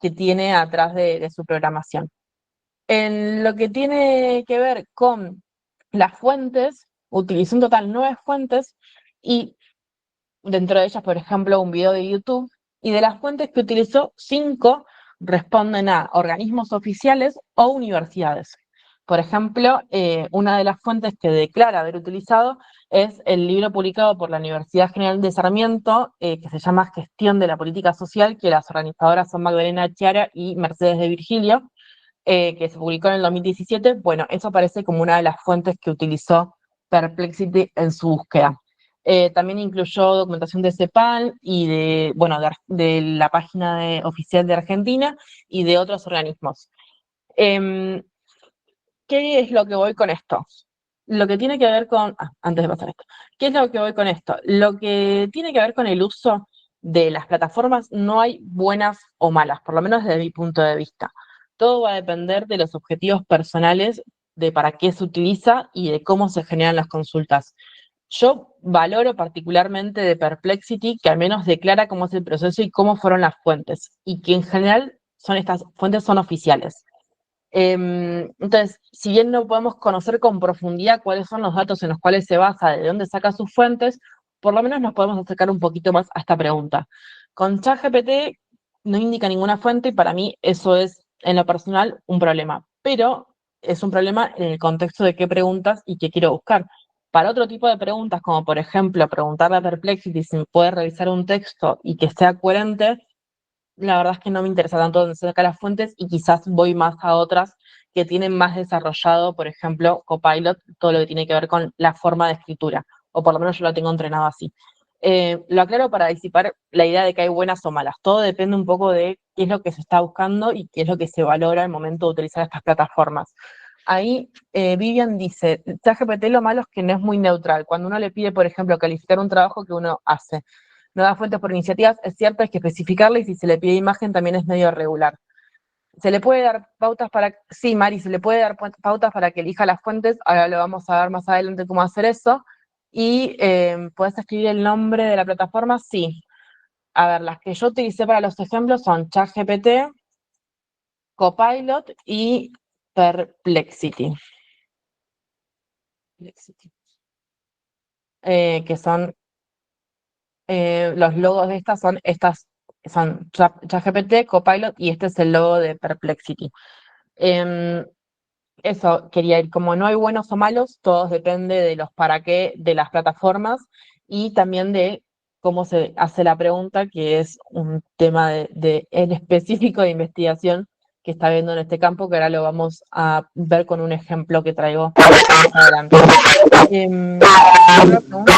que tiene atrás de su programación. En lo que tiene que ver con las fuentes, utilicé un total 9 fuentes y dentro de ellas, por ejemplo, un video de YouTube, y de las fuentes que utilizó, 5 responden a organismos oficiales o universidades. Por ejemplo, una de las fuentes que declara haber utilizado es el libro publicado por la Universidad General de Sarmiento, que se llama Gestión de la Política Social, que las organizadoras son Magdalena Chiara y Mercedes de Virgilio, que se publicó en el 2017. Bueno, eso aparece como una de las fuentes que utilizó Perplexity en su búsqueda. También incluyó documentación de CEPAL y de la página oficial de Argentina y de otros organismos. ¿Qué es lo que voy con esto? Lo que tiene que ver con... antes de pasar esto. ¿Qué es lo que voy con esto? Lo que tiene que ver con el uso de las plataformas, no hay buenas o malas, por lo menos desde mi punto de vista. Todo va a depender de los objetivos personales, de para qué se utiliza y de cómo se generan las consultas. Yo valoro particularmente de Perplexity que al menos declara cómo es el proceso y cómo fueron las fuentes, y que en general estas fuentes son oficiales. Entonces, si bien no podemos conocer con profundidad cuáles son los datos en los cuales se basa, de dónde saca sus fuentes, por lo menos nos podemos acercar un poquito más a esta pregunta. Con ChatGPT no indica ninguna fuente y para mí eso es, en lo personal, un problema. Pero es un problema en el contexto de qué preguntas y qué quiero buscar. Para otro tipo de preguntas, como por ejemplo preguntarle a Perplexity si me puede revisar un texto y que sea coherente, la verdad es que no me interesa tanto dónde se sacan las fuentes y quizás voy más a otras que tienen más desarrollado, por ejemplo, Copilot, todo lo que tiene que ver con la forma de escritura, o por lo menos yo lo tengo entrenado así. Lo aclaro para disipar la idea de que hay buenas o malas. Todo depende un poco de qué es lo que se está buscando y qué es lo que se valora al momento de utilizar estas plataformas. Ahí Vivian dice, ChatGPT lo malo es que no es muy neutral. Cuando uno le pide, por ejemplo, calificar un trabajo que uno hace, no da fuentes por iniciativas, es cierto, hay que especificarle, y si se le pide imagen también es medio regular. ¿Se le puede dar pautas para...? Sí, Mari, se le puede dar pautas para que elija las fuentes, ahora lo vamos a ver más adelante cómo hacer eso. Y ¿puedes escribir el nombre de la plataforma? Sí. A ver, las que yo utilicé para los ejemplos son ChatGPT, Copilot y Perplexity. Que son... los logos de estas son ChatGPT, Copilot, y este es el logo de Perplexity. Eso quería ir, como no hay buenos o malos, todo depende de los para qué de las plataformas y también de cómo se hace la pregunta, que es un tema en específico de investigación que está viendo en este campo, que ahora lo vamos a ver con un ejemplo que traigo más adelante. Otra pregunta,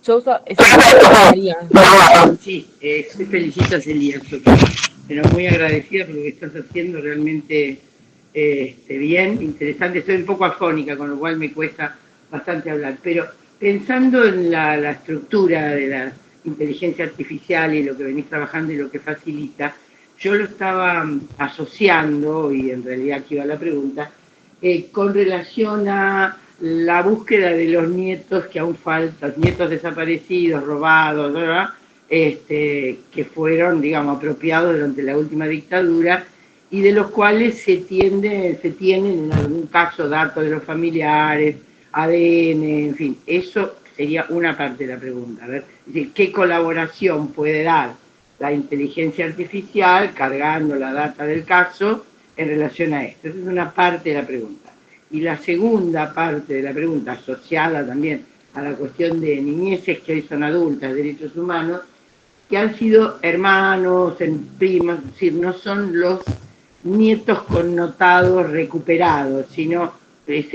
yo uso Sí, te felicito, Celia, pero muy agradecida por lo que estás haciendo, realmente bien, interesante. Estoy un poco afónica, con lo cual me cuesta bastante hablar, pero pensando en la estructura de la inteligencia artificial y lo que venís trabajando y lo que facilita, yo lo estaba asociando, y en realidad aquí va la pregunta, con relación a la búsqueda de los nietos que aún faltan, nietos desaparecidos, robados, ¿verdad? Que fueron, digamos, apropiados durante la última dictadura y de los cuales se tienen en algún caso datos de los familiares, ADN, en fin, eso sería una parte de la pregunta. A ver, ¿qué colaboración puede dar la inteligencia artificial cargando la data del caso en relación a esto? Esa es una parte de la pregunta. Y la segunda parte de la pregunta, asociada también a la cuestión de niñeces que hoy son adultas, derechos humanos, que han sido hermanos, primos, es decir, no son los nietos connotados recuperados, sino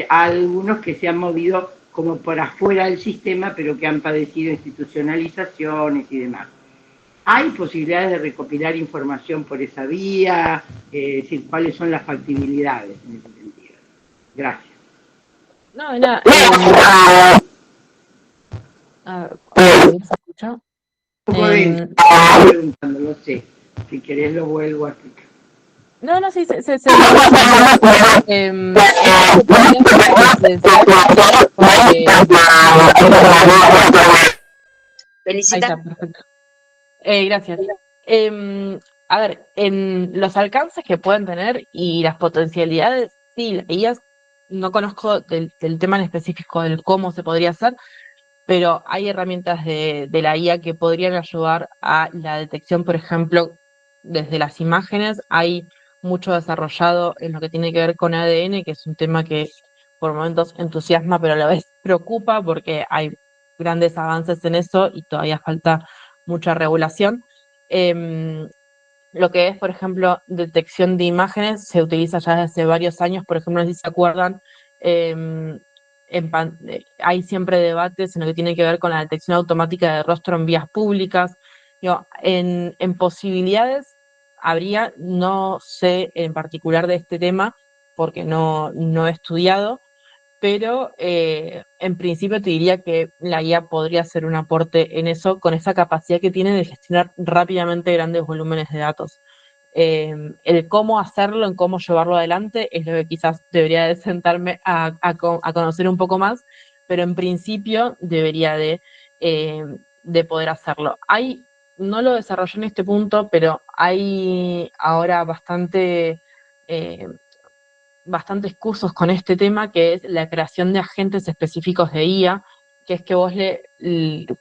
algunos que se han movido como por afuera del sistema, pero que han padecido institucionalizaciones y demás. ¿Hay posibilidades de recopilar información por esa vía? Es decir, ¿cuáles son las factibilidades en ese sentido? Gracias. No, a ver, ¿se escucha? Preguntando, no sé. Si querés lo vuelvo a explicar. No, sí, Felicita. Ahí está, perfecto. Gracias. A ver, en los alcances que pueden tener y las potencialidades, sí, las IAs, no conozco del tema en específico del cómo se podría hacer, pero hay herramientas de la IA que podrían ayudar a la detección, por ejemplo, desde las imágenes. Hay mucho desarrollado en lo que tiene que ver con ADN, que es un tema que por momentos entusiasma, pero a la vez preocupa porque hay grandes avances en eso y todavía falta mucha regulación. Lo que es, por ejemplo, detección de imágenes se utiliza ya desde hace varios años. Por ejemplo, no sé si se acuerdan, hay siempre debates en lo que tiene que ver con la detección automática de rostro en vías públicas. Digo, en posibilidades habría, no sé en particular de este tema, porque no he estudiado, pero en principio te diría que la IA podría ser un aporte en eso, con esa capacidad que tiene de gestionar rápidamente grandes volúmenes de datos. El cómo hacerlo, en cómo llevarlo adelante, es lo que quizás debería de sentarme a conocer un poco más, pero en principio debería de poder hacerlo. No lo desarrollé en este punto, pero hay ahora bastantes cursos con este tema, que es la creación de agentes específicos de IA, que es que vos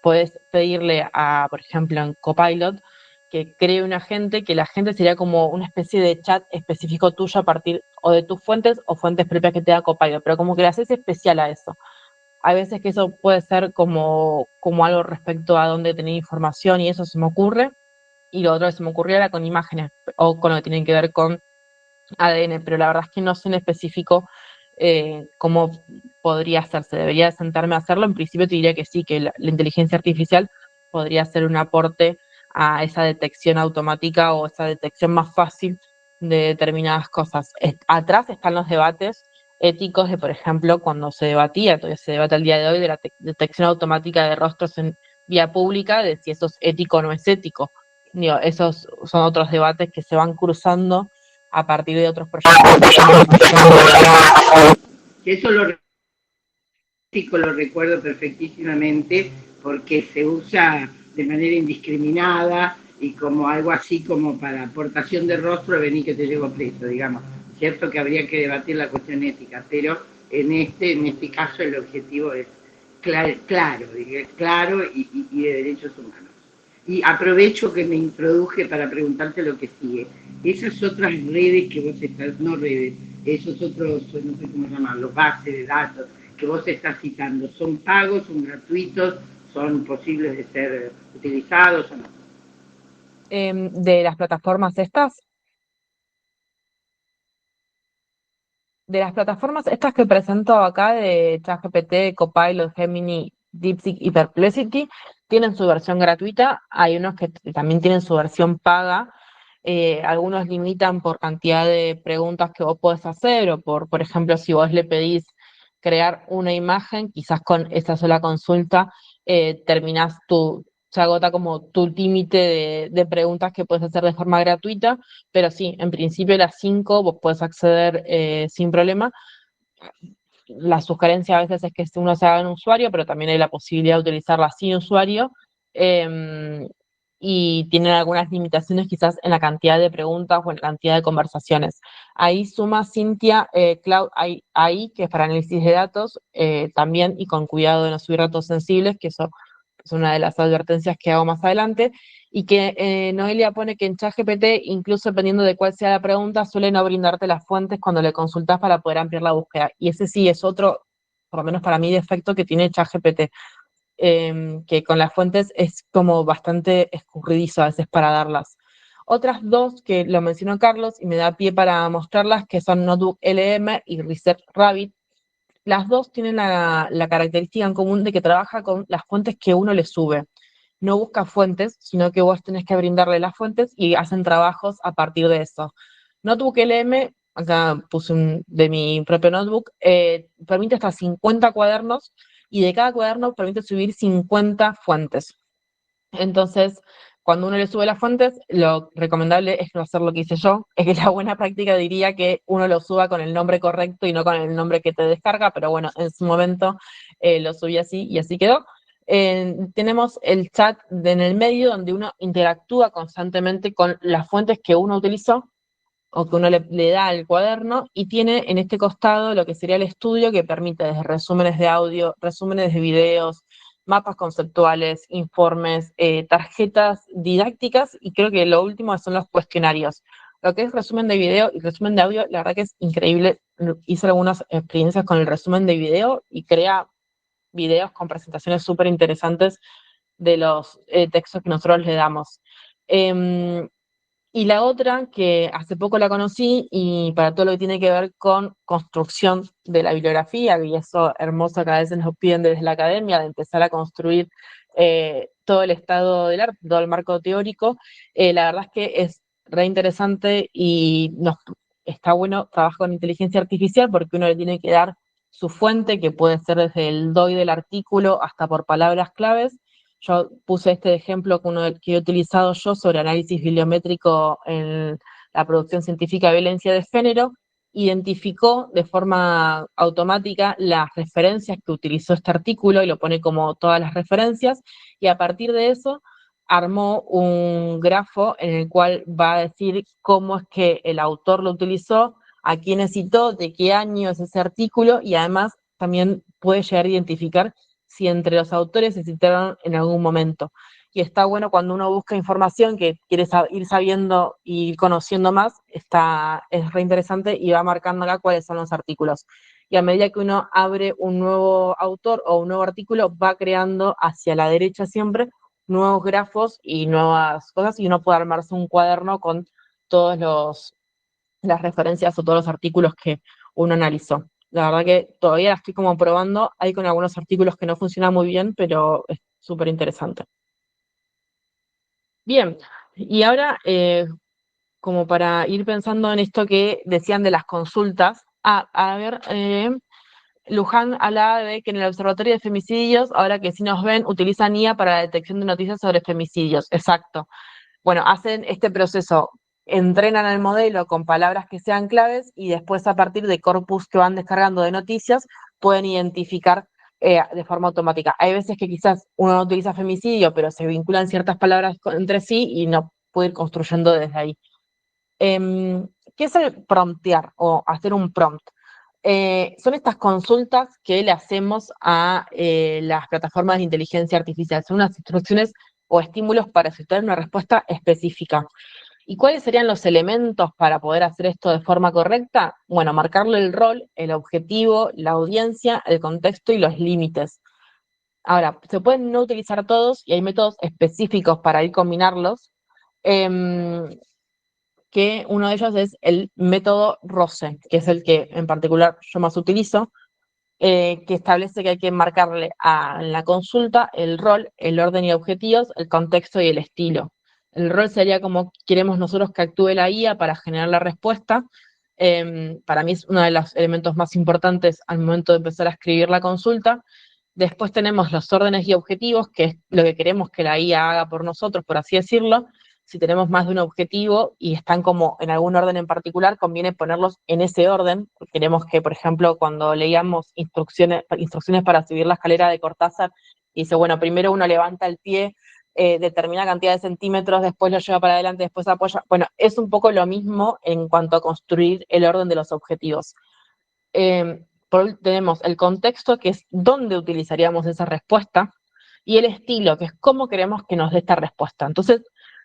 podés pedirle a, por ejemplo, en Copilot, que cree un agente, que el agente sería como una especie de chat específico tuyo a partir o de tus fuentes o fuentes propias que te da Copilot, pero como que le haces especial a eso. Hay veces que eso puede ser como algo respecto a dónde tener información y eso se me ocurre, y lo otro que se me ocurrió era con imágenes o con lo que tienen que ver con ADN, pero la verdad es que no sé en específico cómo podría hacerse. Debería de sentarme a hacerlo. En principio te diría que sí, que la inteligencia artificial podría ser un aporte a esa detección automática o esa detección más fácil de determinadas cosas. Atrás están los debates éticos de, por ejemplo, cuando se debatía, todavía se debate al día de hoy, de la detección automática de rostros en vía pública, de si eso es ético o no es ético. Digo, esos son otros debates que se van cruzando a partir de otros proyectos. Eso lo recuerdo perfectísimamente porque se usa de manera indiscriminada y como algo así como para aportación de rostro, vení que te llevo preso, digamos. Cierto que habría que debatir la cuestión ética, pero en este caso el objetivo es claro y de derechos humanos. Y aprovecho que me introduje para preguntarte lo que sigue. Esas otras redes que vos estás, no redes, esos otros, no sé cómo llamarlos, bases de datos que vos estás citando, ¿son pagos, son gratuitos, son posibles de ser utilizados o no? De las plataformas estas, que presento acá de ChatGPT, Copilot, Gemini, DeepSeek y Perplexity, tienen su versión gratuita. Hay unos que también tienen su versión paga. Algunos limitan por cantidad de preguntas que vos podés hacer o por ejemplo, si vos le pedís crear una imagen, quizás con esa sola consulta se agota como tu límite de preguntas que puedes hacer de forma gratuita, pero sí, en principio las 5 vos podés acceder sin problema. La sugerencia a veces es que uno se haga un usuario, pero también hay la posibilidad de utilizarla sin usuario. Y tienen algunas limitaciones quizás en la cantidad de preguntas o en la cantidad de conversaciones. Ahí suma Cynthia Cloud AI, que es para análisis de datos, también, y con cuidado de no subir datos sensibles, que eso es una de las advertencias que hago más adelante, y que Noelia pone que en ChatGPT, incluso dependiendo de cuál sea la pregunta, suele no brindarte las fuentes cuando le consultas para poder ampliar la búsqueda. Y ese sí es otro, por lo menos para mí, defecto que tiene ChatGPT, que con las fuentes es como bastante escurridizo a veces para darlas. Otras dos que lo mencionó Carlos y me da pie para mostrarlas, que son Notebook LM y Research Rabbit. Las dos tienen la característica en común de que trabaja con las fuentes que uno le sube. No busca fuentes, sino que vos tenés que brindarle las fuentes y hacen trabajos a partir de eso. Notebook LM, acá puse de mi propio notebook, permite hasta 50 cuadernos y de cada cuaderno permite subir 50 fuentes. Entonces, cuando uno le sube las fuentes, lo recomendable es no hacer lo que hice yo, es que la buena práctica diría que uno lo suba con el nombre correcto y no con el nombre que te descarga, pero bueno, en su momento lo subí así y así quedó. Tenemos el chat en el medio donde uno interactúa constantemente con las fuentes que uno utilizó o que uno le da al cuaderno, y tiene en este costado lo que sería el estudio, que permite desde resúmenes de audio, resúmenes de videos, mapas conceptuales, informes, tarjetas didácticas, y creo que lo último son los cuestionarios. Lo que es resumen de video y resumen de audio, la verdad que es increíble. Hice algunas experiencias con el resumen de video y crea videos con presentaciones súper interesantes de los textos que nosotros le damos. Y la otra, que hace poco la conocí, y para todo lo que tiene que ver con construcción de la bibliografía, y eso hermoso que a veces nos piden desde la academia, de empezar a construir todo el estado del arte, todo el marco teórico, la verdad es que es re interesante y está bueno trabajar con inteligencia artificial, porque uno le tiene que dar su fuente, que puede ser desde el DOI del artículo hasta por palabras claves. Yo puse este ejemplo que he utilizado yo sobre análisis bibliométrico en la producción científica de violencia de género. Identificó de forma automática las referencias que utilizó este artículo y lo pone como todas las referencias, y a partir de eso armó un grafo en el cual va a decir cómo es que el autor lo utilizó, a quién citó, de qué año es ese artículo, y además también puede llegar a identificar si entre los autores se citaron en algún momento. Y está bueno cuando uno busca información que quiere ir sabiendo y ir conociendo más, es re interesante, y va marcando acá cuáles son los artículos. Y a medida que uno abre un nuevo autor o un nuevo artículo, va creando hacia la derecha siempre nuevos grafos y nuevas cosas, y uno puede armarse un cuaderno con todas las referencias o todos los artículos que uno analizó. La verdad que todavía la estoy como probando, hay con algunos artículos que no funcionan muy bien, pero es súper interesante. Bien, y ahora, como para ir pensando en esto que decían de las consultas, Luján hablaba de que en el Observatorio de Femicidios, ahora que sí nos ven, utilizan IA para la detección de noticias sobre femicidios. Exacto. Bueno, hacen este proceso, entrenan el modelo con palabras que sean claves, y después, a partir de corpus que van descargando de noticias, pueden identificar de forma automática. Hay veces que quizás uno no utiliza femicidio, pero se vinculan ciertas palabras entre sí y no puede ir construyendo desde ahí. ¿Qué es el promptear o hacer un prompt? Son estas consultas que le hacemos a las plataformas de inteligencia artificial. Son unas instrucciones o estímulos para solicitar una respuesta específica. ¿Y cuáles serían los elementos para poder hacer esto de forma correcta? Bueno, marcarle el rol, el objetivo, la audiencia, el contexto y los límites. Ahora, se pueden no utilizar todos, y hay métodos específicos para ir combinarlos, que uno de ellos es el método ROSE, que es el que en particular yo más utilizo, que establece que hay que marcarle a la consulta el rol, el orden y objetivos, el contexto y el estilo. El rol sería como queremos nosotros que actúe la IA para generar la respuesta. Para mí es uno de los elementos más importantes al momento de empezar a escribir la consulta. Después tenemos los órdenes y objetivos, que es lo que queremos que la IA haga por nosotros, por así decirlo. Si tenemos más de un objetivo y están como en algún orden en particular, conviene ponerlos en ese orden. Queremos que, por ejemplo, cuando leíamos instrucciones para subir la escalera de Cortázar, dice, bueno, primero uno levanta el pie, determinada cantidad de centímetros, después lo lleva para adelante, después apoya. Bueno, es un poco lo mismo en cuanto a construir el orden de los objetivos. Tenemos el contexto, que es dónde utilizaríamos esa respuesta, y el estilo, que es cómo queremos que nos dé esta respuesta. Entonces,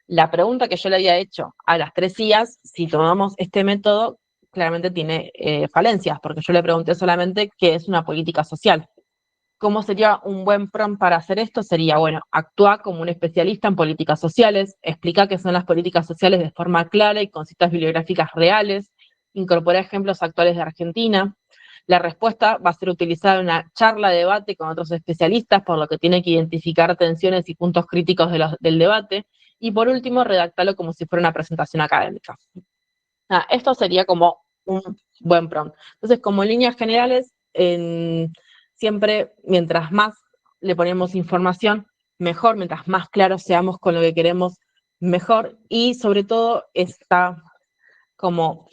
la pregunta que yo le había hecho a las 3 IAs, si tomamos este método, claramente tiene falencias, porque yo le pregunté solamente qué es una política social. ¿Cómo sería un buen prompt para hacer esto? Sería, bueno, actúa como un especialista en políticas sociales, explica qué son las políticas sociales de forma clara y con citas bibliográficas reales, incorpora ejemplos actuales de Argentina. La respuesta va a ser utilizada en una charla de debate con otros especialistas, por lo que tiene que identificar tensiones y puntos críticos del debate. Y por último, redactarlo como si fuera una presentación académica. Esto sería como un buen prompt. Entonces, como en líneas generales, siempre mientras más le ponemos información, mejor, mientras más claros seamos con lo que queremos, mejor. Y sobre todo está como,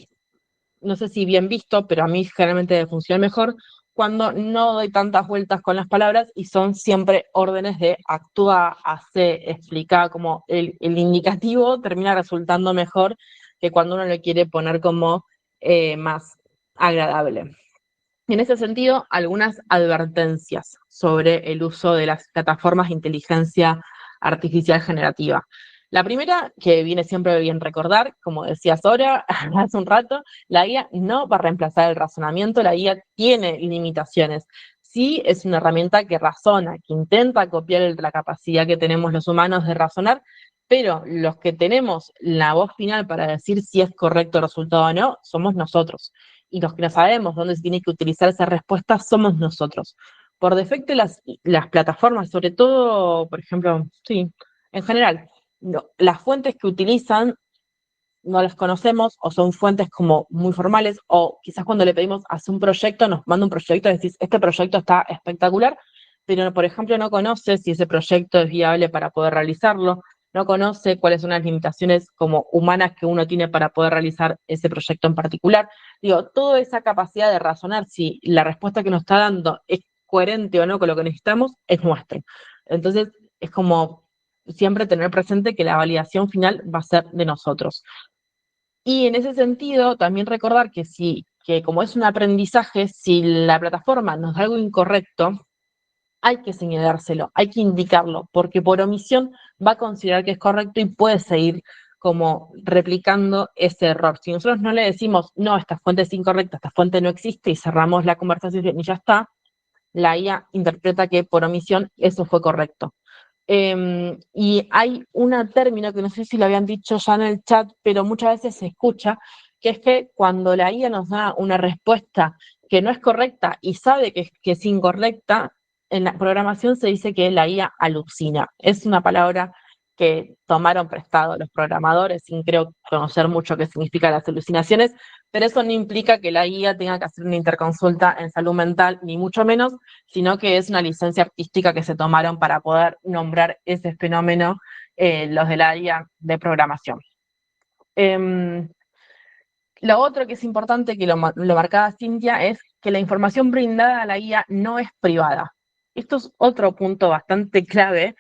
no sé si bien visto, pero a mí generalmente funciona mejor, cuando no doy tantas vueltas con las palabras y son siempre órdenes de actúa, hace, explica, como el indicativo termina resultando mejor que cuando uno lo quiere poner como más agradable. En ese sentido, algunas advertencias sobre el uso de las plataformas de inteligencia artificial generativa. La primera, que viene siempre bien recordar, como decías ahora, hace un rato, la guía no va a reemplazar el razonamiento, la guía tiene limitaciones. Sí es una herramienta que razona, que intenta copiar la capacidad que tenemos los humanos de razonar, pero los que tenemos la voz final para decir si es correcto el resultado o no, somos nosotros. Y los que no sabemos dónde se tiene que utilizar esa respuesta somos nosotros. Por defecto las plataformas, sobre todo, por ejemplo, sí, en general, no, las fuentes que utilizan no las conocemos o son fuentes como muy formales o quizás cuando le pedimos hacer un proyecto, nos manda un proyecto y decís, este proyecto está espectacular, pero por ejemplo no conoce si ese proyecto es viable para poder realizarlo, no conoce cuáles son las limitaciones como humanas que uno tiene para poder realizar ese proyecto en particular. Digo, toda esa capacidad de razonar si la respuesta que nos está dando es coherente o no con lo que necesitamos es nuestra. Entonces, es como siempre tener presente que la validación final va a ser de nosotros. Y en ese sentido, también recordar que como es un aprendizaje, si la plataforma nos da algo incorrecto, hay que señalárselo, hay que indicarlo, porque por omisión va a considerar que es correcto y puede seguir como replicando ese error. Si nosotros no le decimos, no, esta fuente es incorrecta, esta fuente no existe y cerramos la conversación y ya está, la IA interpreta que por omisión eso fue correcto. Y hay un término que no sé si lo habían dicho ya en el chat, pero muchas veces se escucha, que es que cuando la IA nos da una respuesta que no es correcta y sabe que es incorrecta, en la programación se dice que la IA alucina. Es una palabra que tomaron prestado los programadores, sin creo conocer mucho qué significan las alucinaciones, pero eso no implica que la IA tenga que hacer una interconsulta en salud mental, ni mucho menos, sino que es una licencia artística que se tomaron para poder nombrar ese fenómeno los de la IA de programación. Lo otro que es importante, que lo marcaba Cintia, es que la información brindada a la IA no es privada. Esto es otro punto bastante clave,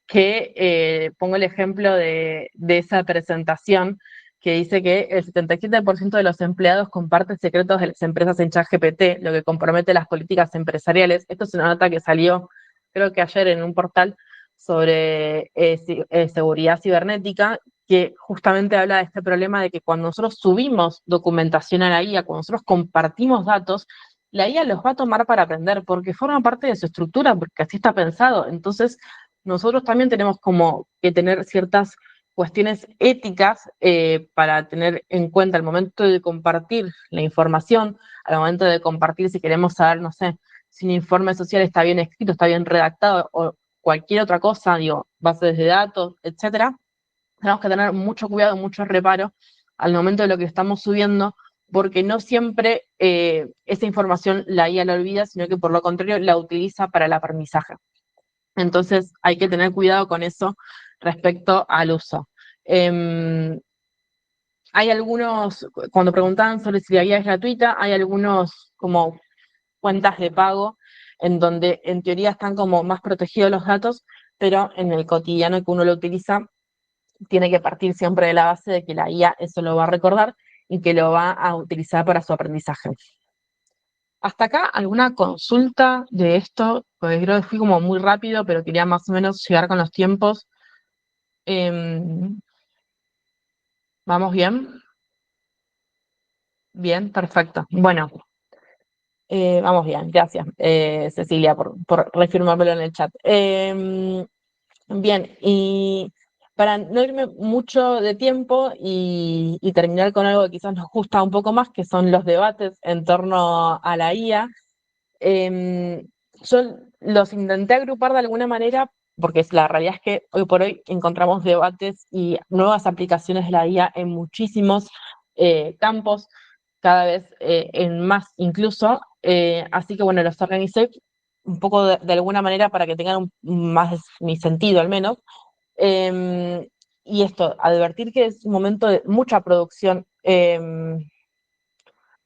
que pongo el ejemplo de esa presentación que dice que el 77% de los empleados comparten secretos de las empresas en ChatGPT, lo que compromete las políticas empresariales. Esto es una nota que salió, creo que ayer, en un portal sobre seguridad cibernética, que justamente habla de este problema de que cuando nosotros subimos documentación a la IA, cuando nosotros compartimos datos, la IA los va a tomar para aprender, porque forma parte de su estructura, porque así está pensado. Entonces, nosotros también tenemos como que tener ciertas cuestiones éticas para tener en cuenta al momento de compartir la información, al momento de compartir si queremos saber, no sé, si un informe social está bien escrito, está bien redactado o cualquier otra cosa, digo, bases de datos, etcétera. Tenemos que tener mucho cuidado, mucho reparo al momento de lo que estamos subiendo, porque no siempre esa información la IA la olvida, sino que por lo contrario la utiliza para el aprendizaje. Entonces hay que tener cuidado con eso respecto al uso. Hay algunos, cuando preguntaban sobre si la guía es gratuita, hay algunos como cuentas de pago en donde en teoría están como más protegidos los datos, pero en el cotidiano que uno lo utiliza tiene que partir siempre de la base de que la IA eso lo va a recordar y que lo va a utilizar para su aprendizaje. ¿Hasta acá alguna consulta de esto? Porque creo que fui como muy rápido, pero quería más o menos llegar con los tiempos. ¿Vamos bien? Bien, perfecto. Bueno, vamos bien, gracias, Cecilia, por reafirmármelo en el chat. Bien, y para no irme mucho de tiempo y terminar con algo que quizás nos gusta un poco más, que son los debates en torno a la IA, yo los intenté agrupar de alguna manera, porque la realidad es que hoy por hoy encontramos debates y nuevas aplicaciones de la IA en muchísimos campos, cada vez en más incluso, así que bueno, los organicé un poco de alguna manera para que tengan más mi sentido al menos. Y esto, advertir que es un momento de mucha producción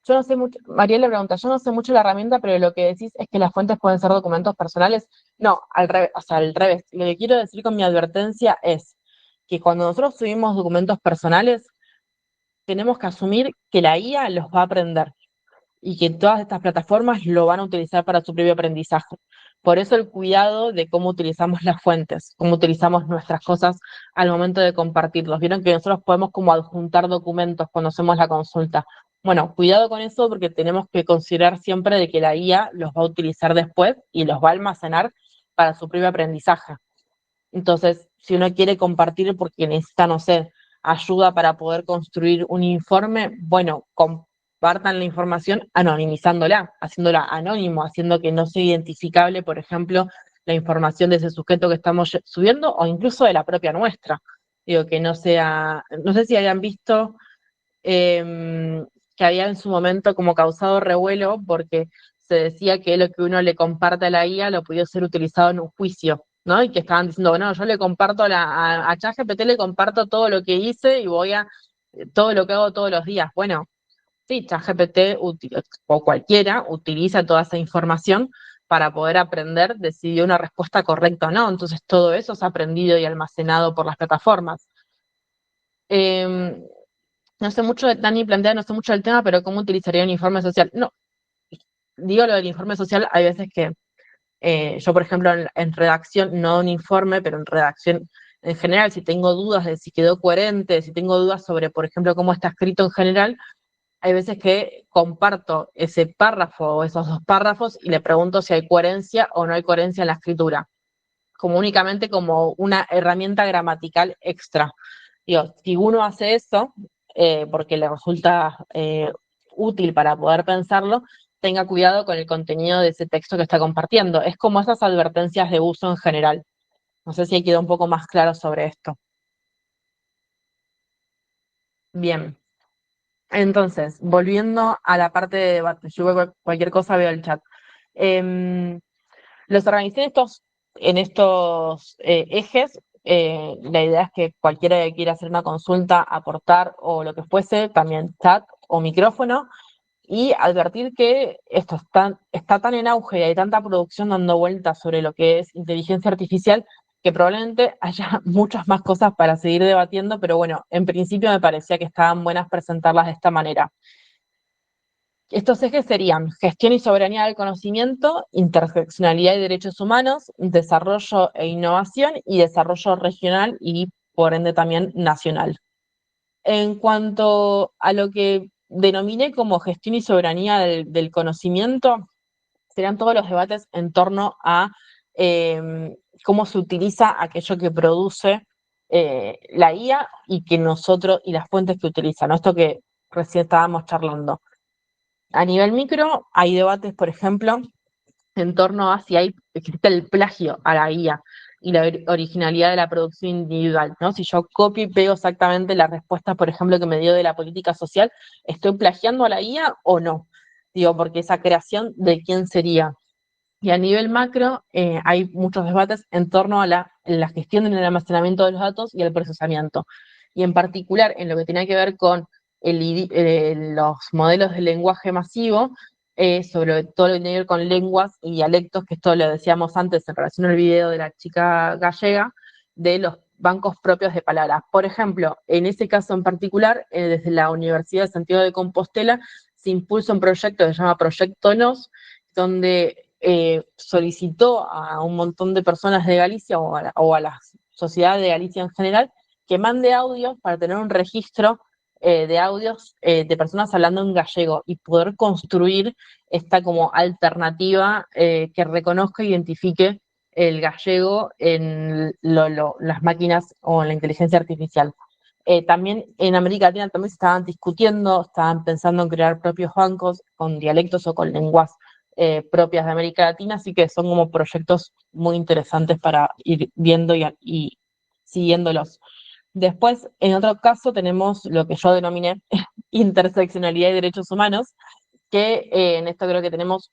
Yo no sé mucho, Mariel le pregunta, yo no sé mucho la herramienta, pero lo que decís es que las fuentes pueden ser documentos personales. No, al revés, o sea, al revés. Lo que quiero decir con mi advertencia es que cuando nosotros subimos documentos personales, tenemos que asumir que la IA los va a aprender y que todas estas plataformas lo van a utilizar para su propio aprendizaje. Por eso el cuidado de cómo utilizamos las fuentes, cómo utilizamos nuestras cosas al momento de compartirlos. Vieron que nosotros podemos como adjuntar documentos cuando hacemos la consulta. Bueno, cuidado con eso porque tenemos que considerar siempre de que la IA los va a utilizar después y los va a almacenar para su propio aprendizaje. Entonces, si uno quiere compartir porque necesita, no sé, ayuda para poder construir un informe, bueno, compartan la información anonimizándola, haciéndola anónimo, haciendo que no sea identificable, por ejemplo, la información de ese sujeto que estamos subiendo o incluso de la propia nuestra. Digo, que no sea, no sé si hayan visto que había en su momento como causado revuelo porque se decía que lo que uno le comparte a la IA lo podía ser utilizado en un juicio, ¿no? Y que estaban diciendo, bueno, yo le comparto a ChatGPT, le comparto todo lo que hice y todo lo que hago todos los días. Bueno, sí, ChatGPT o cualquiera utiliza toda esa información para poder aprender de si dio una respuesta correcta o no. Entonces todo eso es aprendido y almacenado por las plataformas. No sé mucho de Dani plantea, no sé mucho del tema, pero ¿cómo utilizaría un informe social? No, digo lo del informe social, hay veces que yo, por ejemplo, en redacción, no un informe, pero en redacción en general, si tengo dudas de si quedó coherente, si tengo dudas sobre, por ejemplo, cómo está escrito en general, hay veces que comparto ese párrafo o esos dos párrafos y le pregunto si hay coherencia o no hay coherencia en la escritura, como únicamente como una herramienta gramatical extra. Digo, si uno hace eso, porque le resulta útil para poder pensarlo, tenga cuidado con el contenido de ese texto que está compartiendo. Es como esas advertencias de uso en general. No sé si quedó un poco más claro sobre esto. Bien. Entonces, volviendo a la parte de debate, yo cualquier cosa veo el chat. Los organicé en estos ejes. La idea es que cualquiera que quiera hacer una consulta, aportar o lo que fuese, también chat o micrófono, y advertir que esto está tan en auge y hay tanta producción dando vueltas sobre lo que es inteligencia artificial que probablemente haya muchas más cosas para seguir debatiendo, pero bueno, en principio me parecía que estaban buenas presentarlas de esta manera. Estos ejes serían gestión y soberanía del conocimiento, interseccionalidad y derechos humanos, desarrollo e innovación y desarrollo regional y por ende también nacional. En cuanto a lo que denominé como gestión y soberanía del conocimiento, serán todos los debates en torno a cómo se utiliza aquello que produce la IA y que nosotros y las fuentes que utilizan, ¿no? Esto que recién estábamos charlando. A nivel micro, hay debates, por ejemplo, en torno a si existe el plagio a la IA y la originalidad de la producción individual, ¿no? Si yo copio y pego exactamente la respuesta, por ejemplo, que me dio de la política social, ¿estoy plagiando a la IA o no? Digo, porque esa creación, ¿de quién sería? Y a nivel macro, hay muchos debates en torno a la gestión del almacenamiento de los datos y el procesamiento. Y en particular, en lo que tiene que ver con los modelos de lenguaje masivo, sobre todo lo que tiene que ver con lenguas y dialectos, que esto lo decíamos antes en relación al video de la chica gallega, de los bancos propios de palabras. Por ejemplo, en ese caso en particular, desde la Universidad de Santiago de Compostela, se impulsa un proyecto que se llama Proyecto NOS, donde solicitó a un montón de personas de Galicia o a la sociedad de Galicia en general que mande audios para tener un registro de audios de personas hablando en gallego y poder construir esta como alternativa que reconozca e identifique el gallego en las máquinas o en la inteligencia artificial. También en América Latina también se estaban discutiendo, estaban pensando en crear propios bancos con dialectos o con lenguas propias de América Latina, así que son como proyectos muy interesantes para ir viendo y siguiéndolos. Después, en otro caso, tenemos lo que yo denominé interseccionalidad y derechos humanos, que en esto creo que tenemos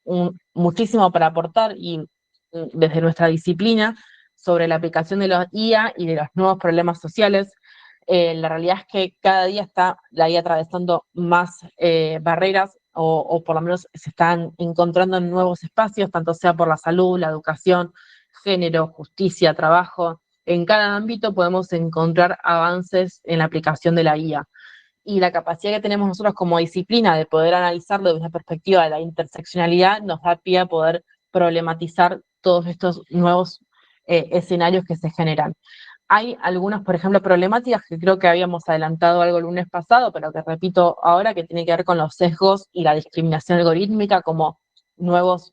muchísimo para aportar y desde nuestra disciplina sobre la aplicación de los IA y de los nuevos problemas sociales. La realidad es que cada día está la IA atravesando más barreras o por lo menos se están encontrando en nuevos espacios, tanto sea por la salud, la educación, género, justicia, trabajo. En cada ámbito podemos encontrar avances en la aplicación de la IA. Y la capacidad que tenemos nosotros como disciplina de poder analizarlo desde una perspectiva de la interseccionalidad nos da pie a poder problematizar todos estos nuevos escenarios que se generan. Hay algunas, por ejemplo, problemáticas que creo que habíamos adelantado algo el lunes pasado, pero que repito ahora, que tiene que ver con los sesgos y la discriminación algorítmica como nuevos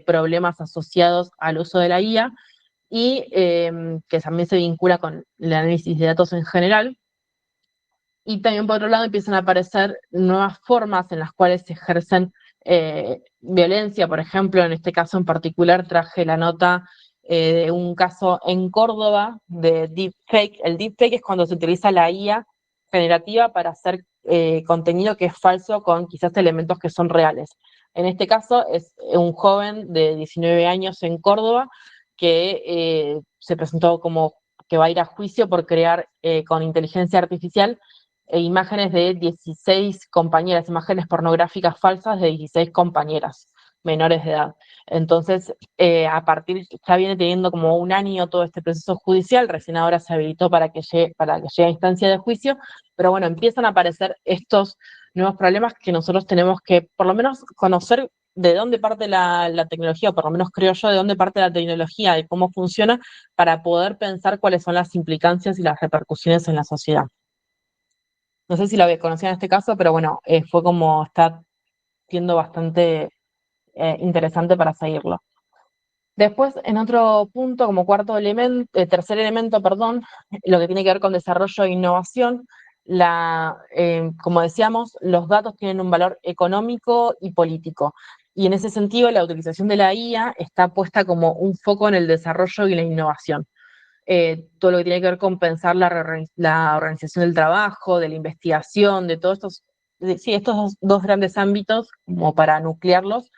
problemas asociados al uso de la IA, y que también se vincula con el análisis de datos en general. Y también, por otro lado, empiezan a aparecer nuevas formas en las cuales se ejercen violencia. Por ejemplo, en este caso en particular traje la nota de un caso en Córdoba de deepfake. El deepfake es cuando se utiliza la IA generativa para hacer contenido que es falso con quizás elementos que son reales. En este caso es un joven de 19 años en Córdoba que se presentó como que va a ir a juicio por crear con inteligencia artificial imágenes de 16 compañeras, imágenes pornográficas falsas de 16 compañeras menores de edad. Entonces, a partir, ya viene teniendo como un año todo este proceso judicial, recién ahora se habilitó para que llegue a instancia de juicio, pero bueno, empiezan a aparecer estos nuevos problemas que nosotros tenemos que, por lo menos, conocer de dónde parte la tecnología, o por lo menos creo yo, de dónde parte la tecnología, de cómo funciona, para poder pensar cuáles son las implicancias y las repercusiones en la sociedad. No sé si lo conocían en este caso, pero bueno, fue como está siendo bastante interesante para seguirlo. Después, en otro punto, como tercer elemento, perdón, lo que tiene que ver con desarrollo e innovación, como decíamos, los datos tienen un valor económico y político. Y en ese sentido, la utilización de la IA está puesta como un foco en el desarrollo y la innovación. Todo lo que tiene que ver con pensar la organización del trabajo, de la investigación, de todos estos dos grandes ámbitos, como para nuclearlos,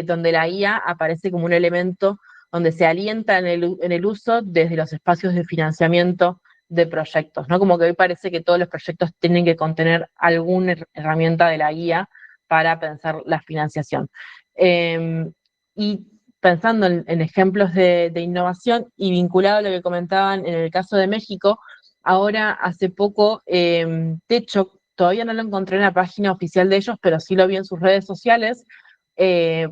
donde la IA aparece como un elemento donde se alienta en el uso desde los espacios de financiamiento de proyectos, ¿no? Como que hoy parece que todos los proyectos tienen que contener alguna herramienta de la IA para pensar la financiación. Y pensando en ejemplos de innovación y vinculado a lo que comentaban en el caso de México, ahora hace poco, de hecho, todavía no lo encontré en la página oficial de ellos, pero sí lo vi en sus redes sociales,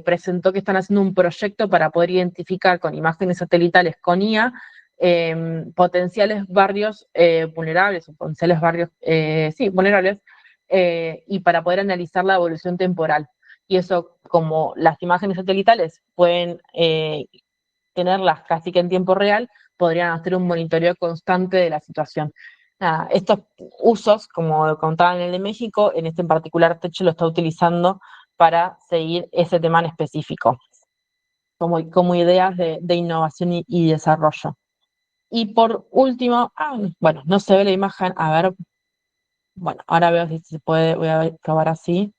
presentó que están haciendo un proyecto para poder identificar con imágenes satelitales con IA potenciales barrios vulnerables, o potenciales barrios, vulnerables, y para poder analizar la evolución temporal. Y eso, como las imágenes satelitales pueden tenerlas casi que en tiempo real, podrían hacer un monitoreo constante de la situación. Estos usos, como contaban en el de México, en este en particular Techo lo está utilizando para seguir ese tema en específico, como ideas de innovación y desarrollo. Y por último, bueno, no se ve la imagen, a ver, bueno, ahora veo si se puede, voy a probar así.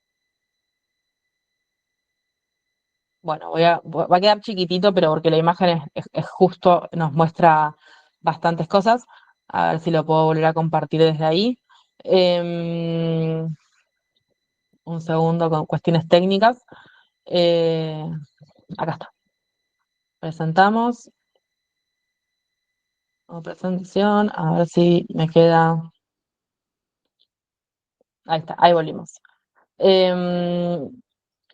Bueno, va a quedar chiquitito, pero porque la imagen es justo, nos muestra bastantes cosas. A ver si lo puedo volver a compartir desde ahí. Un segundo con cuestiones técnicas. Acá está. Presentamos. Presentación, a ver si me queda. Ahí está, ahí volvimos.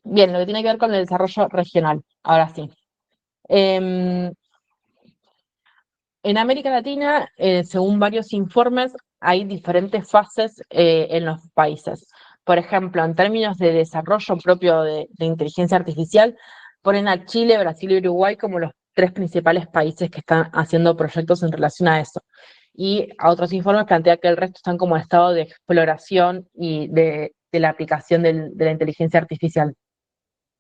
Bien, lo que tiene que ver con el desarrollo regional, ahora sí. En América Latina, según varios informes, hay diferentes fases en los países. Por ejemplo, en términos de desarrollo propio de inteligencia artificial, ponen a Chile, Brasil y Uruguay como los 3 principales países que están haciendo proyectos en relación a eso. Y a otros informes plantea que el resto están como en estado de exploración y de la aplicación de la inteligencia artificial.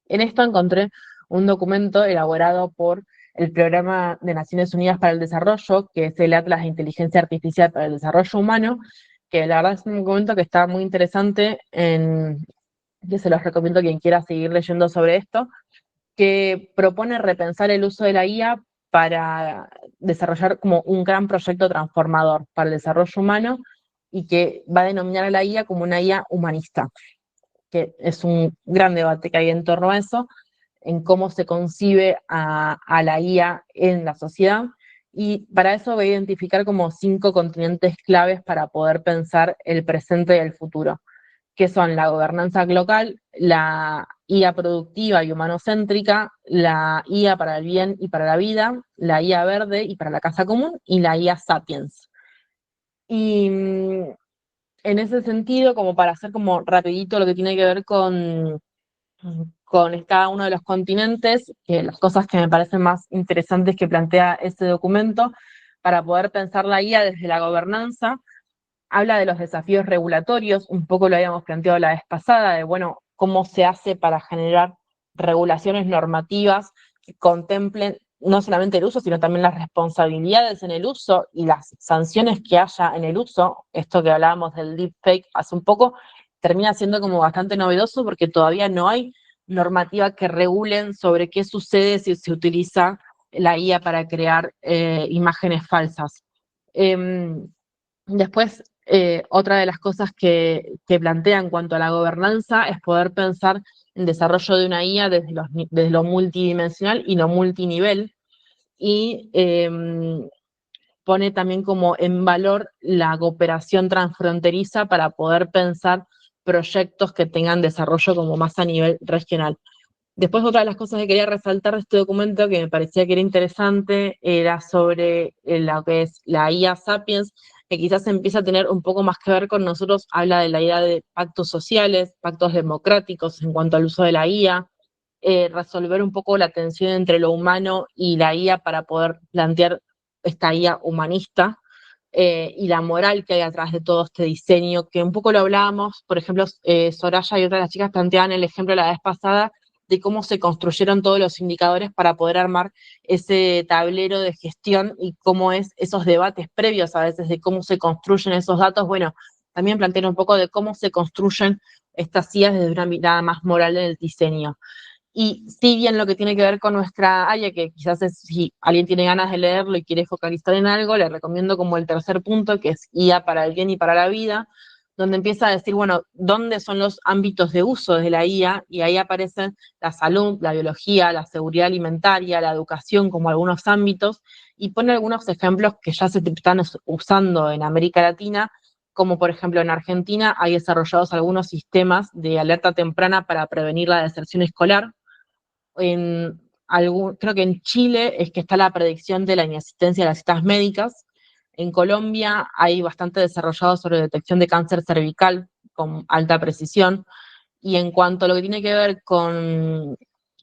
En esto encontré un documento elaborado por el Programa de Naciones Unidas para el Desarrollo, que es el Atlas de Inteligencia Artificial para el Desarrollo Humano, que la verdad es un documento que está muy interesante, que se los recomiendo a quien quiera seguir leyendo sobre esto, que propone repensar el uso de la IA para desarrollar como un gran proyecto transformador para el desarrollo humano y que va a denominar a la IA como una IA humanista. que es un gran debate que hay en torno a eso, en cómo se concibe a la IA en la sociedad. Y para eso voy a identificar como 5 continentes claves para poder pensar el presente y el futuro, que son la gobernanza global, la IA productiva y humanocéntrica, la IA para el bien y para la vida, la IA verde y para la casa común, y la IA sapiens. Y en ese sentido, como para hacer como rapidito lo que tiene que ver con cada uno de los continentes, que las cosas que me parecen más interesantes que plantea este documento, para poder pensar la IA desde la gobernanza, habla de los desafíos regulatorios, un poco lo habíamos planteado la vez pasada, de bueno, cómo se hace para generar regulaciones normativas que contemplen no solamente el uso, sino también las responsabilidades en el uso y las sanciones que haya en el uso. Esto que hablábamos del deepfake hace un poco, termina siendo como bastante novedoso porque todavía no hay normativa que regulen sobre qué sucede si se utiliza la IA para crear imágenes falsas. Después, otra de las cosas que plantea en cuanto a la gobernanza es poder pensar el desarrollo de una IA desde lo multidimensional y lo multinivel, y pone también como en valor la cooperación transfronteriza para poder pensar proyectos que tengan desarrollo como más a nivel regional. Después, otra de las cosas que quería resaltar de este documento, que me parecía que era interesante, era sobre lo que es la IA Sapiens, que quizás empieza a tener un poco más que ver con nosotros. Habla de la idea de pactos sociales, pactos democráticos en cuanto al uso de la IA, resolver un poco la tensión entre lo humano y la IA para poder plantear esta IA humanista, y la moral que hay atrás de todo este diseño, que un poco lo hablábamos, por ejemplo, Soraya y otras de las chicas planteaban el ejemplo la vez pasada, de cómo se construyeron todos los indicadores para poder armar ese tablero de gestión y cómo es esos debates previos a veces de cómo se construyen esos datos. Bueno, también plantear un poco de cómo se construyen estas IAs desde una mirada más moral en el diseño. Y si bien lo que tiene que ver con nuestra área, que quizás es si alguien tiene ganas de leerlo y quiere focalizar en algo, le recomiendo como el tercer punto, que es IA para el bien y para la vida, donde empieza a decir, bueno, ¿dónde son los ámbitos de uso de la IA? Y ahí aparecen la salud, la biología, la seguridad alimentaria, la educación como algunos ámbitos, y pone algunos ejemplos que ya se están usando en América Latina, como por ejemplo en Argentina hay desarrollados algunos sistemas de alerta temprana para prevenir la deserción escolar. Creo que en Chile es que está la predicción de la inasistencia a las citas médicas. En Colombia hay bastante desarrollado sobre detección de cáncer cervical con alta precisión. Y en cuanto a lo que tiene que ver con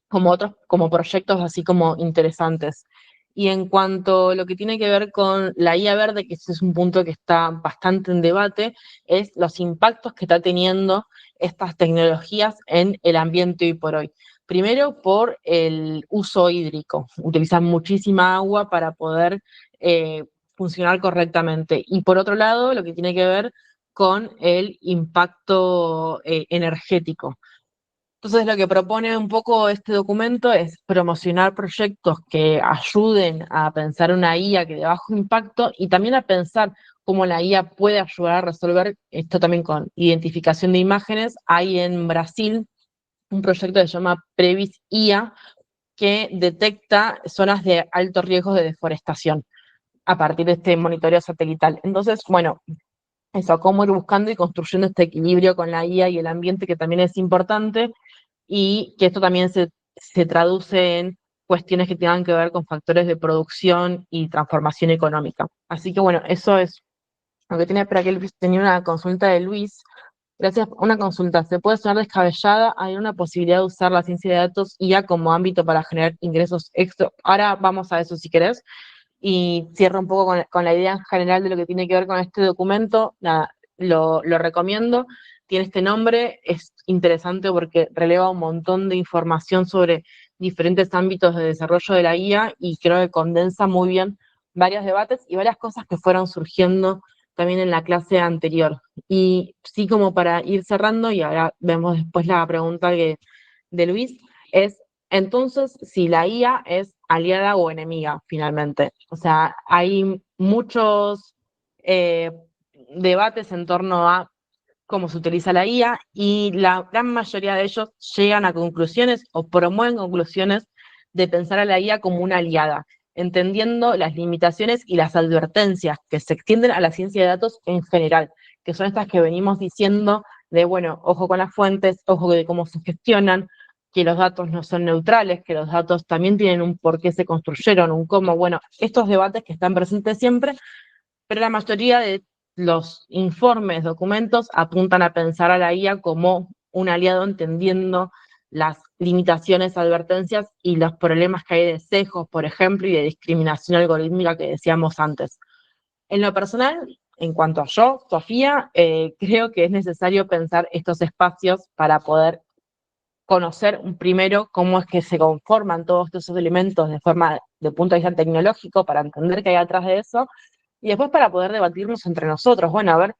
como otros, como proyectos así como interesantes. Y en cuanto a lo que tiene que ver con la IA verde, que ese es un punto que está bastante en debate, es los impactos que está teniendo estas tecnologías en el ambiente hoy por hoy. Primero, por el uso hídrico. Utilizan muchísima agua para poder funcionar correctamente. Y por otro lado, lo que tiene que ver con el impacto energético. Entonces, lo que propone un poco este documento es promocionar proyectos que ayuden a pensar una IA que de bajo impacto y también a pensar cómo la IA puede ayudar a resolver esto también con identificación de imágenes. Hay en Brasil un proyecto que se llama Previs IA, que detecta zonas de alto riesgo de deforestación a partir de este monitoreo satelital. Entonces, bueno, eso, cómo ir buscando y construyendo este equilibrio con la IA y el ambiente, que también es importante, y que esto también se traduce en cuestiones que tengan que ver con factores de producción y transformación económica. Así que bueno, eso es lo que tiene. Para que Luis tenía una consulta de Luis. Gracias. Una consulta. ¿Se puede sonar descabellada? ¿Hay una posibilidad de usar la ciencia de datos IA como ámbito para generar ingresos extra? Ahora vamos a eso si querés. Y cierro un poco con la idea en general de lo que tiene que ver con este documento. Nada, lo recomiendo. Tiene este nombre, es interesante porque releva un montón de información sobre diferentes ámbitos de desarrollo de la IA y creo que condensa muy bien varios debates y varias cosas que fueron surgiendo también en la clase anterior. Y sí, como para ir cerrando, y ahora vemos después la pregunta de Luis, es entonces si la IA es aliada o enemiga finalmente. O sea, hay muchos debates en torno a cómo se utiliza la IA, y la gran mayoría de ellos llegan a conclusiones o promueven conclusiones de pensar a la IA como una aliada, entendiendo las limitaciones y las advertencias que se extienden a la ciencia de datos en general, que son estas que venimos diciendo de, bueno, ojo con las fuentes, ojo de cómo se gestionan, que los datos no son neutrales, que los datos también tienen un por qué se construyeron, un cómo, bueno, estos debates que están presentes siempre, pero la mayoría de los informes, documentos, apuntan a pensar a la IA como un aliado, entendiendo las limitaciones, advertencias y los problemas que hay de sesgos, por ejemplo, y de discriminación algorítmica que decíamos antes. En lo personal, en cuanto a yo, Sofía, creo que es necesario pensar estos espacios para poder conocer primero cómo es que se conforman todos estos elementos de punto de vista tecnológico, para entender qué hay atrás de eso, y después para poder debatirnos entre nosotros, bueno, a ver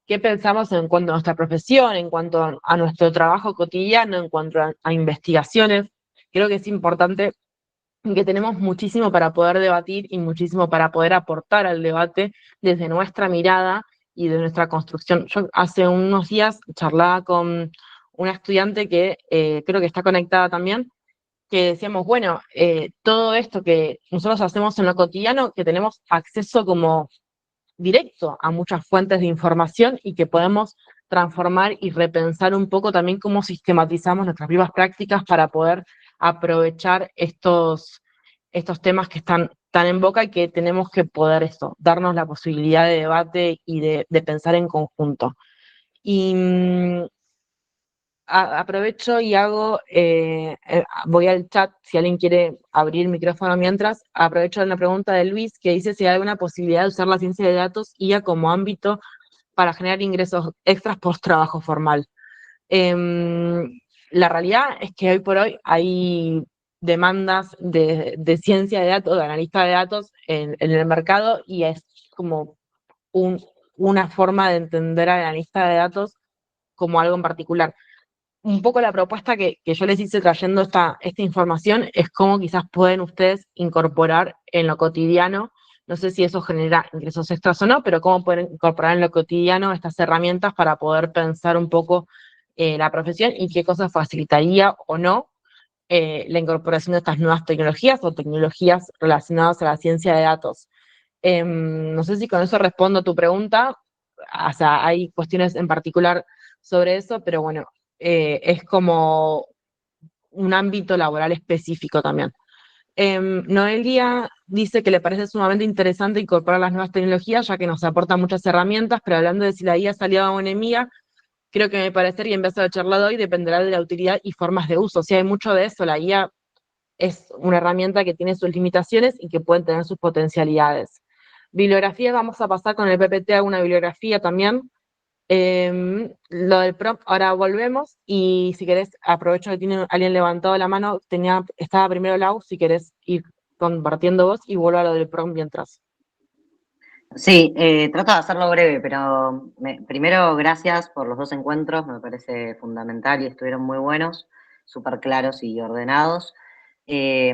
qué pensamos en cuanto a nuestra profesión, en cuanto a nuestro trabajo cotidiano, en cuanto a investigaciones. Creo que es importante, que tenemos muchísimo para poder debatir y muchísimo para poder aportar al debate desde nuestra mirada y de nuestra construcción. Yo hace unos días charlaba con una estudiante que creo que está conectada también, que decíamos, bueno, todo esto que nosotros hacemos en lo cotidiano, que tenemos acceso como directo a muchas fuentes de información y que podemos transformar y repensar un poco también cómo sistematizamos nuestras vivas prácticas para poder aprovechar estos temas que están tan en boca, y que tenemos que poder darnos la posibilidad de debate y de pensar en conjunto. Y aprovecho y voy al chat, si alguien quiere abrir el micrófono mientras, aprovecho la pregunta de Luis, que dice si hay alguna posibilidad de usar la ciencia de datos IA como ámbito para generar ingresos extras post trabajo formal. La realidad es que hoy por hoy hay demandas de ciencia de datos, de analista de datos en el mercado, y es como una forma de entender al analista de datos como algo en particular. Un poco la propuesta que yo les hice trayendo esta información es cómo quizás pueden ustedes incorporar en lo cotidiano, no sé si eso genera ingresos extras o no, pero cómo pueden incorporar en lo cotidiano estas herramientas para poder pensar un poco la profesión, y qué cosas facilitaría o no la incorporación de estas nuevas tecnologías o tecnologías relacionadas a la ciencia de datos. No sé si con eso respondo a tu pregunta, o sea, hay cuestiones en particular sobre eso, pero bueno, es como un ámbito laboral específico también. Noelia dice que le parece sumamente interesante incorporar las nuevas tecnologías, ya que nos aportan muchas herramientas, pero hablando de si la IA es aliada o enemiga, creo que me parecería, en vez de la charla de hoy, dependerá de la utilidad y formas de uso. O sea, hay mucho de eso. La IA es una herramienta que tiene sus limitaciones y que pueden tener sus potencialidades. Bibliografía, vamos a pasar con el PPT a una bibliografía también. Lo del prompt, ahora volvemos, y si querés, aprovecho que tiene alguien levantado la mano, estaba primero Lau, si querés ir compartiendo vos, y vuelvo a lo del prompt mientras. Sí, trato de hacerlo breve, pero primero gracias por los dos encuentros, me parece fundamental y estuvieron muy buenos, súper claros y ordenados. Y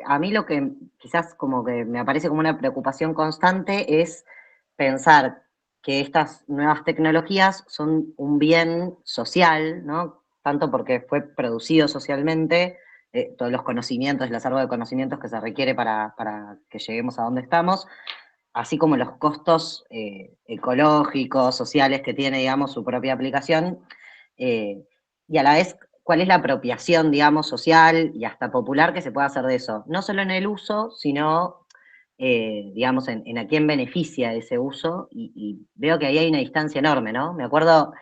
a mí lo que quizás como que me aparece como una preocupación constante es pensar que estas nuevas tecnologías son un bien social, ¿no? Tanto porque fue producido socialmente, todos los conocimientos, el acervo de conocimientos que se requiere para que lleguemos a donde estamos, así como los costos ecológicos, sociales que tiene, digamos, su propia aplicación, y a la vez cuál es la apropiación, digamos, social y hasta popular que se puede hacer de eso, no solo en el uso, sino digamos, en a quién beneficia ese uso, y veo que ahí hay una distancia enorme, ¿no? Me acuerdo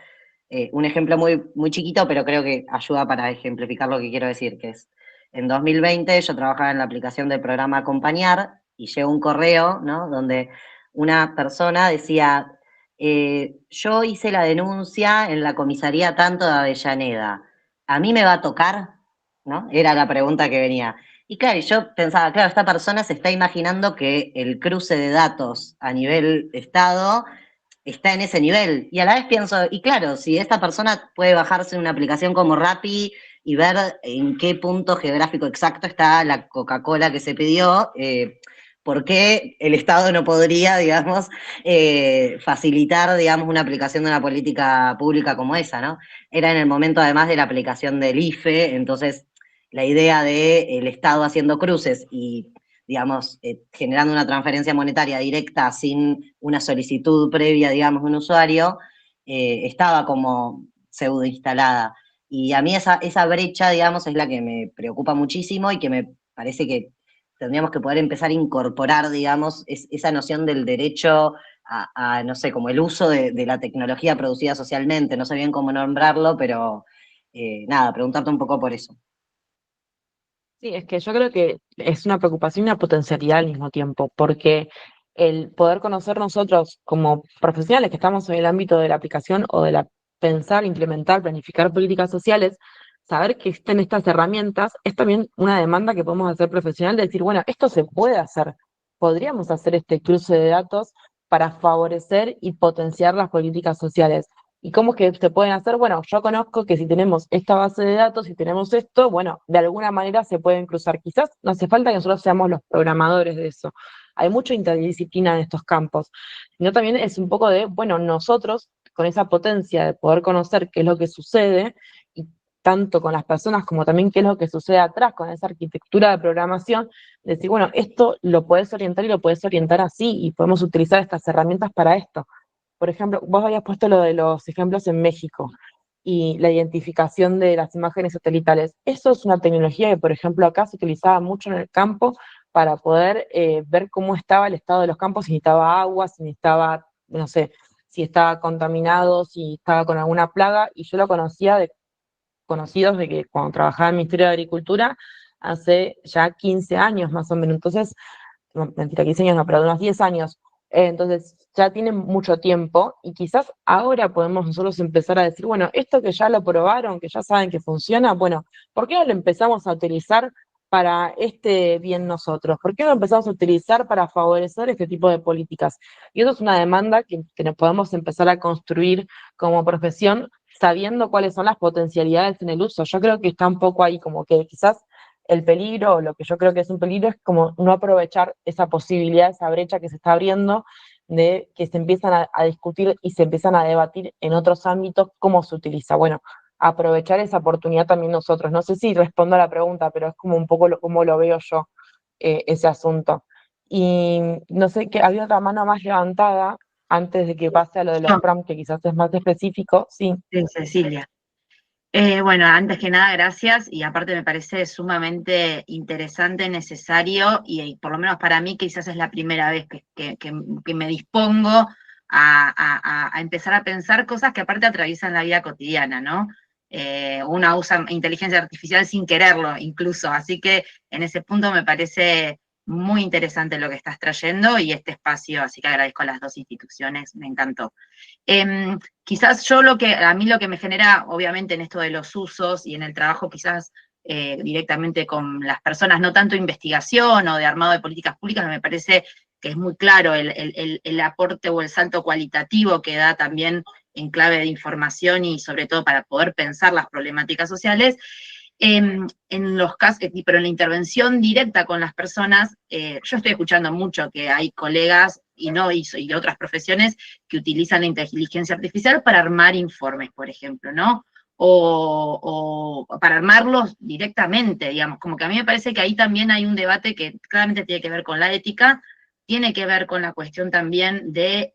un ejemplo muy, muy chiquito, pero creo que ayuda para ejemplificar lo que quiero decir, que es, en 2020 yo trabajaba en la aplicación del programa Acompañar, y llegó un correo, ¿no?, donde una persona decía, yo hice la denuncia en la comisaría tanto de Avellaneda, ¿a mí me va a tocar? ¿No? Era la pregunta que venía. Y claro, yo pensaba, claro, esta persona se está imaginando que el cruce de datos a nivel Estado está en ese nivel. Y a la vez pienso, y claro, si esta persona puede bajarse una aplicación como Rappi y ver en qué punto geográfico exacto está la Coca-Cola que se pidió, ¿por qué el Estado no podría, digamos, facilitar, digamos, una aplicación de una política pública como esa, ¿no? Era en el momento, además, de la aplicación del IFE, entonces la idea de el Estado haciendo cruces y, digamos, generando una transferencia monetaria directa sin una solicitud previa, digamos, de un usuario, estaba como pseudo instalada. Y a mí esa brecha, digamos, es la que me preocupa muchísimo y que me parece que tendríamos que poder empezar a incorporar, digamos, esa noción del derecho a, no sé, como el uso de la tecnología producida socialmente, no sé bien cómo nombrarlo, pero nada, preguntarte un poco por eso. Sí, es que yo creo que es una preocupación y una potencialidad al mismo tiempo, porque el poder conocer nosotros como profesionales que estamos en el ámbito de la aplicación o de la pensar, implementar, planificar políticas sociales, saber que existen estas herramientas, es también una demanda que podemos hacer profesional de decir, bueno, esto se puede hacer, podríamos hacer este cruce de datos para favorecer y potenciar las políticas sociales. ¿Y cómo es que se pueden hacer? Bueno, yo conozco que si tenemos esta base de datos, si tenemos esto, bueno, de alguna manera se pueden cruzar. Quizás no hace falta que nosotros seamos los programadores de eso. Hay mucha interdisciplina en estos campos. Sino también es un poco de, bueno, nosotros con esa potencia de poder conocer qué es lo que sucede, y tanto con las personas como también qué es lo que sucede atrás, con esa arquitectura de programación, decir, bueno, esto lo puedes orientar y lo puedes orientar así, y podemos utilizar estas herramientas para esto. Por ejemplo, vos habías puesto lo de los ejemplos en México y la identificación de las imágenes satelitales. Eso es una tecnología que, por ejemplo, acá se utilizaba mucho en el campo para poder ver cómo estaba el estado de los campos, si necesitaba agua, si necesitaba, no sé, si estaba contaminado, si estaba con alguna plaga, y yo lo conocía de conocidos de que cuando trabajaba en el Ministerio de Agricultura hace ya 15 años más o menos. Entonces, no, mentira, 15 años no, pero de unos 10 años. Entonces, ya tienen mucho tiempo y quizás ahora podemos nosotros empezar a decir, bueno, esto que ya lo probaron, que ya saben que funciona, bueno, ¿por qué no lo empezamos a utilizar para este bien nosotros? ¿Por qué no lo empezamos a utilizar para favorecer este tipo de políticas? Y eso es una demanda que nos podemos empezar a construir como profesión, sabiendo cuáles son las potencialidades en el uso. Yo creo que está un poco ahí, como que quizás el peligro, o lo que yo creo que es un peligro, es como no aprovechar esa posibilidad, esa brecha que se está abriendo, de que se empiezan a discutir y se empiezan a debatir en otros ámbitos cómo se utiliza. Bueno, aprovechar esa oportunidad también nosotros. No sé si respondo a la pregunta, pero es como un poco como lo veo yo, ese asunto. Y no sé, que había otra mano más levantada antes de que pase a lo de los prompts, que quizás es más específico. Sí. Sí, Cecilia. Bueno, antes que nada, gracias, y aparte me parece sumamente interesante, necesario, y por lo menos para mí quizás es la primera vez que me dispongo a empezar a pensar cosas que aparte atraviesan la vida cotidiana, ¿no? Uno usa inteligencia artificial sin quererlo incluso, así que en ese punto me parece muy interesante lo que estás trayendo y este espacio, así que agradezco a las dos instituciones, me encantó. Quizás yo a mí lo que me genera, obviamente en esto de los usos y en el trabajo quizás directamente con las personas, no tanto investigación o de armado de políticas públicas, me parece que es muy claro el aporte o el salto cualitativo que da también en clave de información y sobre todo para poder pensar las problemáticas sociales. En los casos, pero en la intervención directa con las personas, yo estoy escuchando mucho que hay colegas y otras profesiones que utilizan la inteligencia artificial para armar informes, por ejemplo, ¿no? O para armarlos directamente, digamos, como que a mí me parece que ahí también hay un debate que claramente tiene que ver con la ética, tiene que ver con la cuestión también de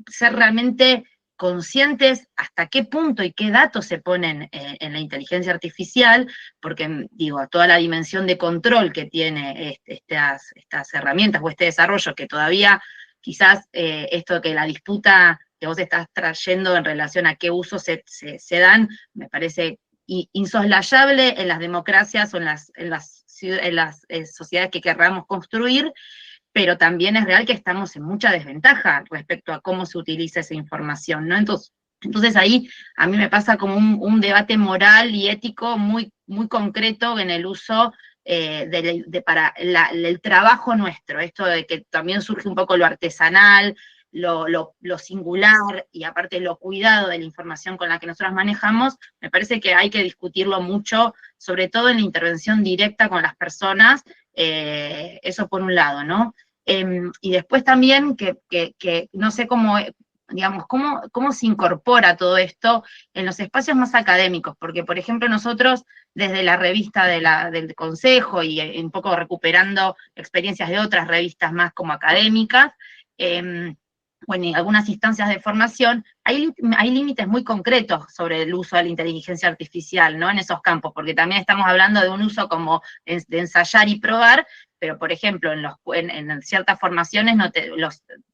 ser realmente conscientes hasta qué punto y qué datos se ponen en la inteligencia artificial, porque, digo, toda la dimensión de control que tiene estas herramientas o este desarrollo, que todavía quizás esto que la disputa que vos estás trayendo en relación a qué usos se dan, me parece insoslayable en las democracias o en las sociedades que querramos construir, pero también es real que estamos en mucha desventaja respecto a cómo se utiliza esa información, ¿no? Entonces ahí a mí me pasa como un debate moral y ético muy, muy concreto en el uso para el trabajo nuestro, esto de que también surge un poco lo artesanal, lo singular y aparte lo cuidado de la información con la que nosotros manejamos, me parece que hay que discutirlo mucho, sobre todo en la intervención directa con las personas, eso por un lado, ¿no? Y después también que no sé cómo, digamos, cómo se incorpora todo esto en los espacios más académicos, porque, por ejemplo, nosotros, desde la revista del Consejo y un poco recuperando experiencias de otras revistas más como académicas, bueno, en algunas instancias de formación, hay límites muy concretos sobre el uso de la inteligencia artificial, ¿no? En esos campos, porque también estamos hablando de un uso como de ensayar y probar, pero, por ejemplo, en ciertas formaciones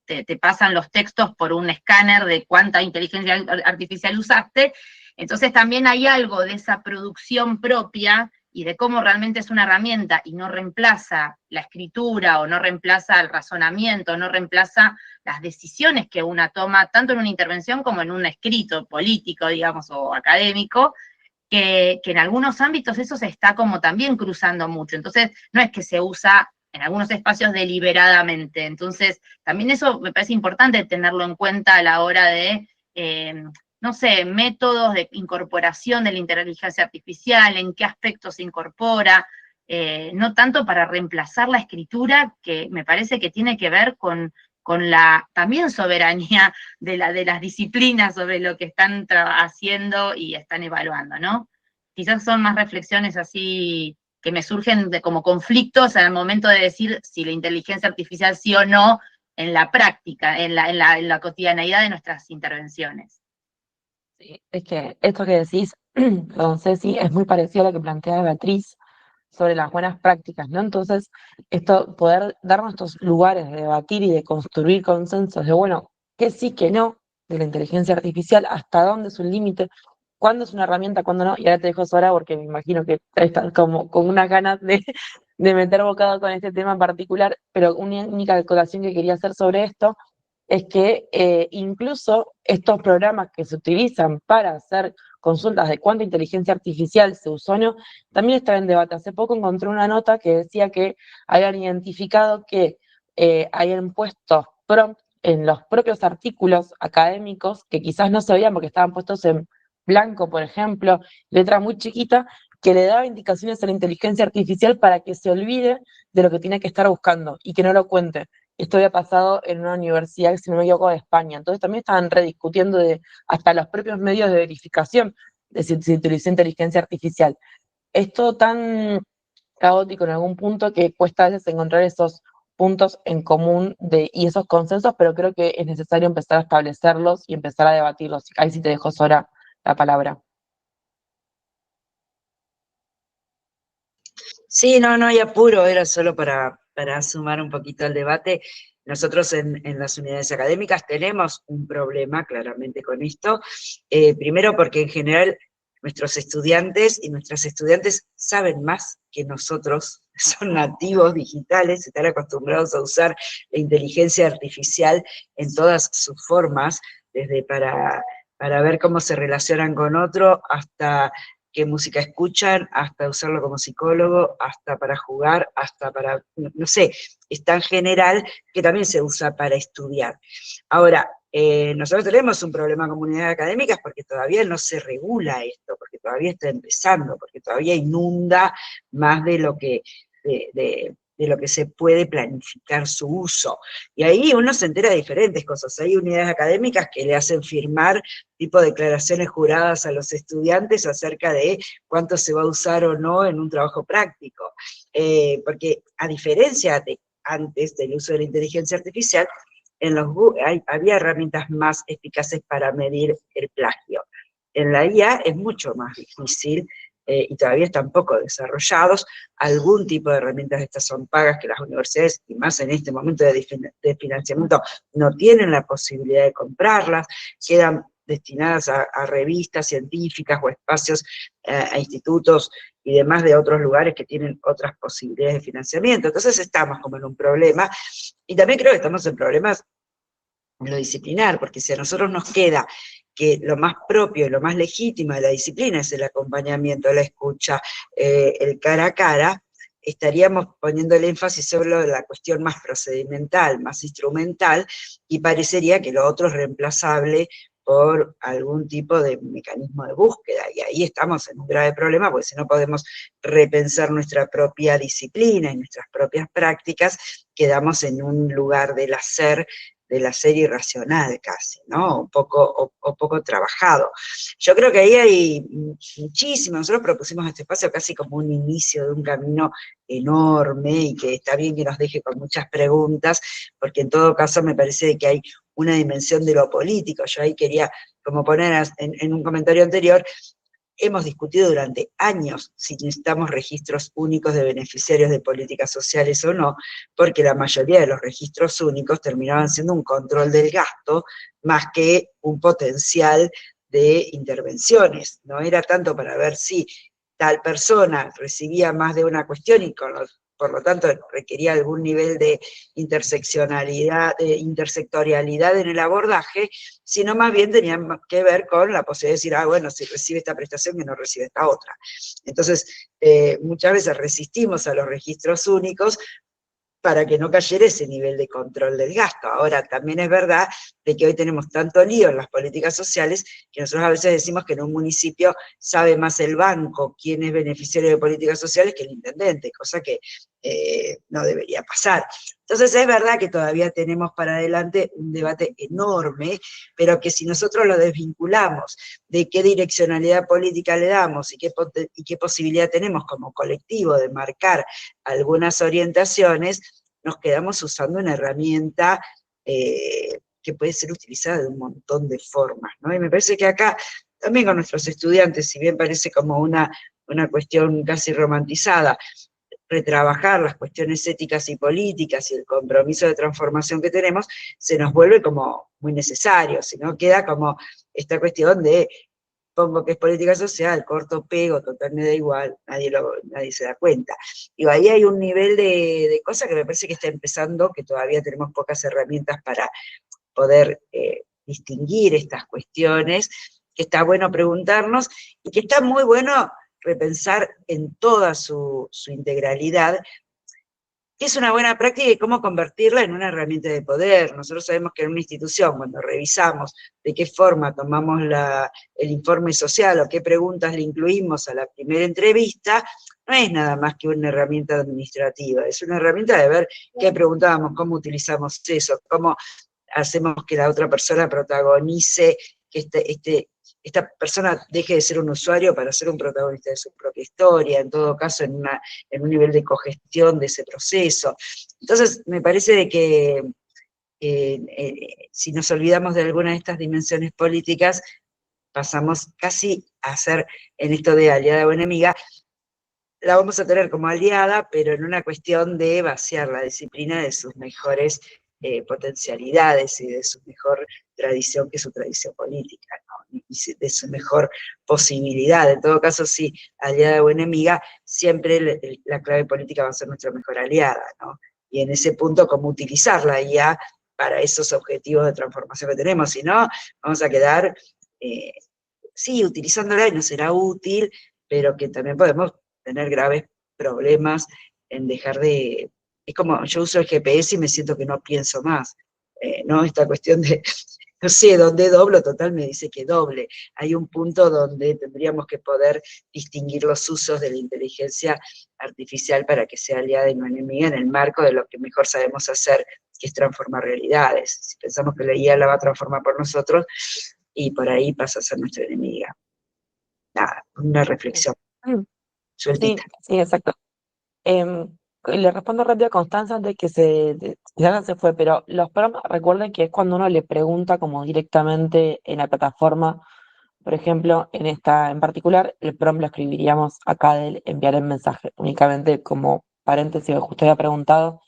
te pasan los textos por un escáner de cuánta inteligencia artificial usaste, entonces también hay algo de esa producción propia y de cómo realmente es una herramienta y no reemplaza la escritura o no reemplaza el razonamiento, no reemplaza las decisiones que una toma, tanto en una intervención como en un escrito político, digamos, o académico, que en algunos ámbitos eso se está como también cruzando mucho. Entonces, no es que se usa en algunos espacios deliberadamente. Entonces, también eso me parece importante tenerlo en cuenta a la hora de no sé, métodos de incorporación de la inteligencia artificial, en qué aspectos se incorpora, no tanto para reemplazar la escritura, que me parece que tiene que ver con la también soberanía de las disciplinas sobre lo que están haciendo y están evaluando, ¿no? Quizás son más reflexiones así que me surgen como conflictos al momento de decir si la inteligencia artificial sí o no en la práctica, en la cotidianeidad de nuestras intervenciones. Sí, es que esto que decís, don Ceci, es muy parecido a lo que plantea Beatriz sobre las buenas prácticas, ¿no? Entonces, poder darnos estos lugares de debatir y de construir consensos de, bueno, qué sí, qué no, de la inteligencia artificial, hasta dónde es un límite, cuándo es una herramienta, cuándo no, y ahora te dejo Sora porque me imagino que estás como con unas ganas de meter bocado con este tema en particular, pero una única acotación que quería hacer sobre esto es que incluso estos programas que se utilizan para hacer consultas de cuánta inteligencia artificial se usó o no, también están en debate. Hace poco encontré una nota que decía que habían identificado que habían puesto prompt en los propios artículos académicos, que quizás no se veían porque estaban puestos en blanco, por ejemplo, letra muy chiquita, que le daba indicaciones a la inteligencia artificial para que se olvide de lo que tiene que estar buscando y que no lo cuente. Esto había pasado en una universidad, si no me equivoco, de España. Entonces también estaban rediscutiendo hasta los propios medios de verificación de si se utilizó inteligencia artificial. Es todo tan caótico en algún punto que cuesta a veces encontrar esos puntos en común y esos consensos, pero creo que es necesario empezar a establecerlos y empezar a debatirlos. Ahí sí te dejo, Sora, la palabra. Sí, no hay apuro, era solo para sumar un poquito al debate. Nosotros en las unidades académicas tenemos un problema claramente con esto, primero porque en general nuestros estudiantes y nuestras estudiantes saben más que nosotros, son nativos digitales, están acostumbrados a usar la inteligencia artificial en todas sus formas, desde para ver cómo se relacionan con otro, hasta qué música escuchan, hasta usarlo como psicólogo, hasta para jugar, hasta para, no sé, es tan general que también se usa para estudiar. Ahora, nosotros tenemos un problema en comunidades académicas porque todavía no se regula esto, porque todavía está empezando, porque todavía inunda más de lo que se puede planificar su uso. Y ahí uno se entera de diferentes cosas. Hay unidades académicas que le hacen firmar tipo declaraciones juradas a los estudiantes acerca de cuánto se va a usar o no en un trabajo práctico. Porque a diferencia de antes del uso de la inteligencia artificial, había herramientas más eficaces para medir el plagio. En la IA es mucho más difícil, y todavía están poco desarrollados. Algún tipo de herramientas de estas son pagas que las universidades, y más en este momento de financiamiento, no tienen la posibilidad de comprarlas, quedan destinadas a revistas científicas o espacios, a institutos y demás de otros lugares que tienen otras posibilidades de financiamiento. Entonces estamos como en un problema, y también creo que estamos en problemas en lo disciplinar, porque si a nosotros nos queda que lo más propio y lo más legítimo de la disciplina es el acompañamiento, la escucha, el cara a cara, estaríamos poniendo el énfasis sobre la cuestión más procedimental, más instrumental, y parecería que lo otro es reemplazable por algún tipo de mecanismo de búsqueda, y ahí estamos en un grave problema, porque si no podemos repensar nuestra propia disciplina y nuestras propias prácticas, quedamos en un lugar del hacer irracional casi, ¿no? O poco trabajado. Yo creo que ahí hay muchísimo, nosotros propusimos este espacio casi como un inicio de un camino enorme, y que está bien que nos deje con muchas preguntas, porque en todo caso me parece que hay una dimensión de lo político. Yo ahí quería como poner en un comentario anterior, hemos discutido durante años si necesitamos registros únicos de beneficiarios de políticas sociales o no, porque la mayoría de los registros únicos terminaban siendo un control del gasto más que un potencial de intervenciones. No era tanto para ver si tal persona recibía más de una cuestión y por lo tanto requería algún nivel de interseccionalidad, de intersectorialidad en el abordaje, sino más bien tenían que ver con la posibilidad de decir, bueno, si recibe esta prestación que no recibe esta otra. Entonces, muchas veces resistimos a los registros únicos para que no cayera ese nivel de control del gasto. Ahora, también es verdad de que hoy tenemos tanto lío en las políticas sociales, que nosotros a veces decimos que en un municipio sabe más el banco quién es beneficiario de políticas sociales que el intendente, cosa que no debería pasar. Entonces es verdad que todavía tenemos para adelante un debate enorme, pero que si nosotros lo desvinculamos de qué direccionalidad política le damos y qué posibilidad tenemos como colectivo de marcar algunas orientaciones, nos quedamos usando una herramienta que puede ser utilizada de un montón de formas, ¿no? Y me parece que acá, también con nuestros estudiantes, si bien parece como una cuestión casi romantizada, retrabajar las cuestiones éticas y políticas y el compromiso de transformación que tenemos, se nos vuelve como muy necesario, si no queda como esta cuestión de pongo que es política social, corto, pego, total me da igual, nadie se da cuenta. Digo, ahí hay un nivel de cosas que me parece que está empezando, que todavía tenemos pocas herramientas para poder distinguir estas cuestiones, que está bueno preguntarnos, y que está muy bueno repensar en toda su integralidad, qué es una buena práctica y cómo convertirla en una herramienta de poder. Nosotros sabemos que en una institución, cuando revisamos de qué forma tomamos el informe social o qué preguntas le incluimos a la primera entrevista, no es nada más que una herramienta administrativa, es una herramienta de ver qué preguntábamos, cómo utilizamos eso, cómo hacemos que la otra persona protagonice, que esta persona deje de ser un usuario para ser un protagonista de su propia historia, en todo caso en un nivel de cogestión de ese proceso. Entonces, me parece de que si nos olvidamos de alguna de estas dimensiones políticas, pasamos casi a ser, en esto de aliada o enemiga, la vamos a tener como aliada, pero en una cuestión de vaciar la disciplina de sus mejores potencialidades y de su mejor tradición, que es su tradición política, ¿no? Y de su mejor posibilidad. En todo caso, sí, aliada o enemiga, siempre la clave política va a ser nuestra mejor aliada, ¿no? Y en ese punto, cómo utilizar la IA para esos objetivos de transformación que tenemos. Si no, vamos a quedar, sí, utilizándola y no será útil, pero que también podemos tener graves problemas en dejar de... Es como, yo uso el GPS y me siento que no pienso más, ¿no? Esta cuestión de, no sé, ¿dónde doblo? Total, me dice que doble. Hay un punto donde tendríamos que poder distinguir los usos de la inteligencia artificial para que sea aliada y no enemiga en el marco de lo que mejor sabemos hacer, que es transformar realidades. Si pensamos que la IA la va a transformar por nosotros, y por ahí pasa a ser nuestra enemiga. Nada, una reflexión sueltita. Sí, exacto. Le respondo rápido a Constanza antes que ya se fue, pero los prompts, recuerden que es cuando uno le pregunta como directamente en la plataforma. Por ejemplo, en particular, el prompt lo escribiríamos acá del enviar el mensaje, únicamente como paréntesis, que justo había preguntado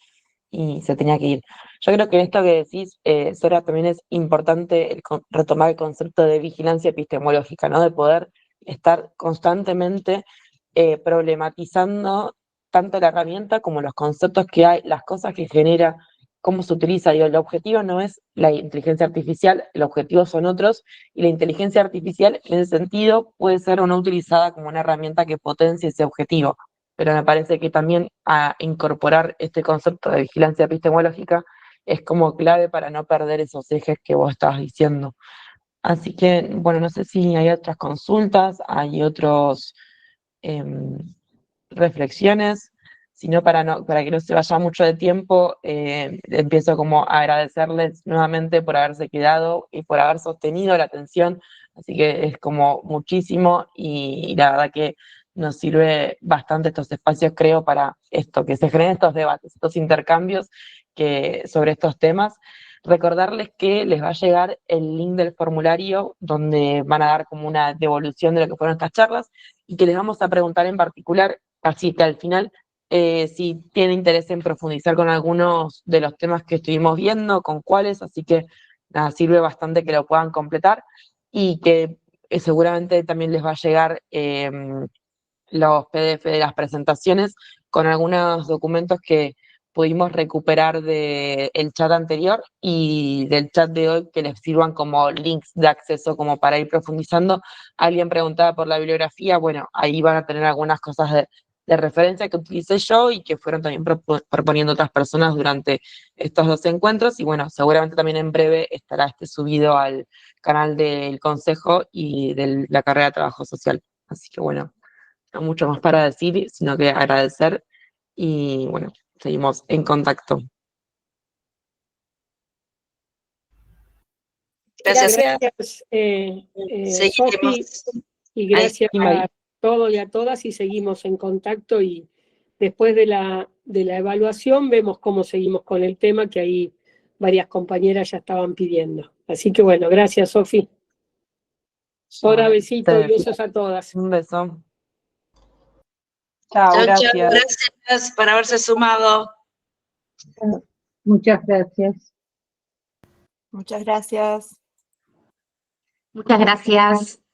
y se tenía que ir. Yo creo que en esto que decís, Sora, también es importante retomar el concepto de vigilancia epistemológica, ¿no? De poder estar constantemente problematizando tanto la herramienta como los conceptos que hay, las cosas que genera, cómo se utiliza. Digo, el objetivo no es la inteligencia artificial, el objetivo son otros, y la inteligencia artificial en ese sentido puede ser o no utilizada como una herramienta que potencie ese objetivo. pero me parece que también a incorporar este concepto de vigilancia epistemológica es como clave para no perder esos ejes que vos estabas diciendo. Así que, bueno, no sé si hay otras consultas, hay otros reflexiones, sino para que no se vaya mucho de tiempo, empiezo como a agradecerles nuevamente por haberse quedado y por haber sostenido la atención, así que es como muchísimo y la verdad que nos sirve bastante estos espacios, creo, para esto, que se generen estos debates, estos intercambios sobre estos temas. Recordarles que les va a llegar el link del formulario donde van a dar como una devolución de lo que fueron estas charlas y que les vamos a preguntar en particular, así que al final, si tienen interés en profundizar con algunos de los temas que estuvimos viendo, con cuáles, así que nada, sirve bastante que lo puedan completar y que seguramente también les va a llegar los PDF de las presentaciones con algunos documentos que pudimos recuperar del chat anterior y del chat de hoy que les sirvan como links de acceso como para ir profundizando. Alguien preguntaba por la bibliografía, bueno, ahí van a tener algunas cosas de referencia que utilicé yo y que fueron también proponiendo otras personas durante estos 2 encuentros y bueno, seguramente también en breve estará subido al canal del Consejo y de la carrera de Trabajo Social. Así que bueno, no mucho más para decir, sino que agradecer y bueno, seguimos en contacto. Gracias. Gracias, Sofi, y gracias a todos y a todas, y seguimos en contacto, y después de la evaluación vemos cómo seguimos con el tema, que ahí varias compañeras ya estaban pidiendo. Así que bueno, gracias, Sofi. Sora, besitos y besos a todas. Un beso. Chao, gracias. chao, gracias por haberse sumado. Muchas gracias. Muchas gracias. Muchas gracias.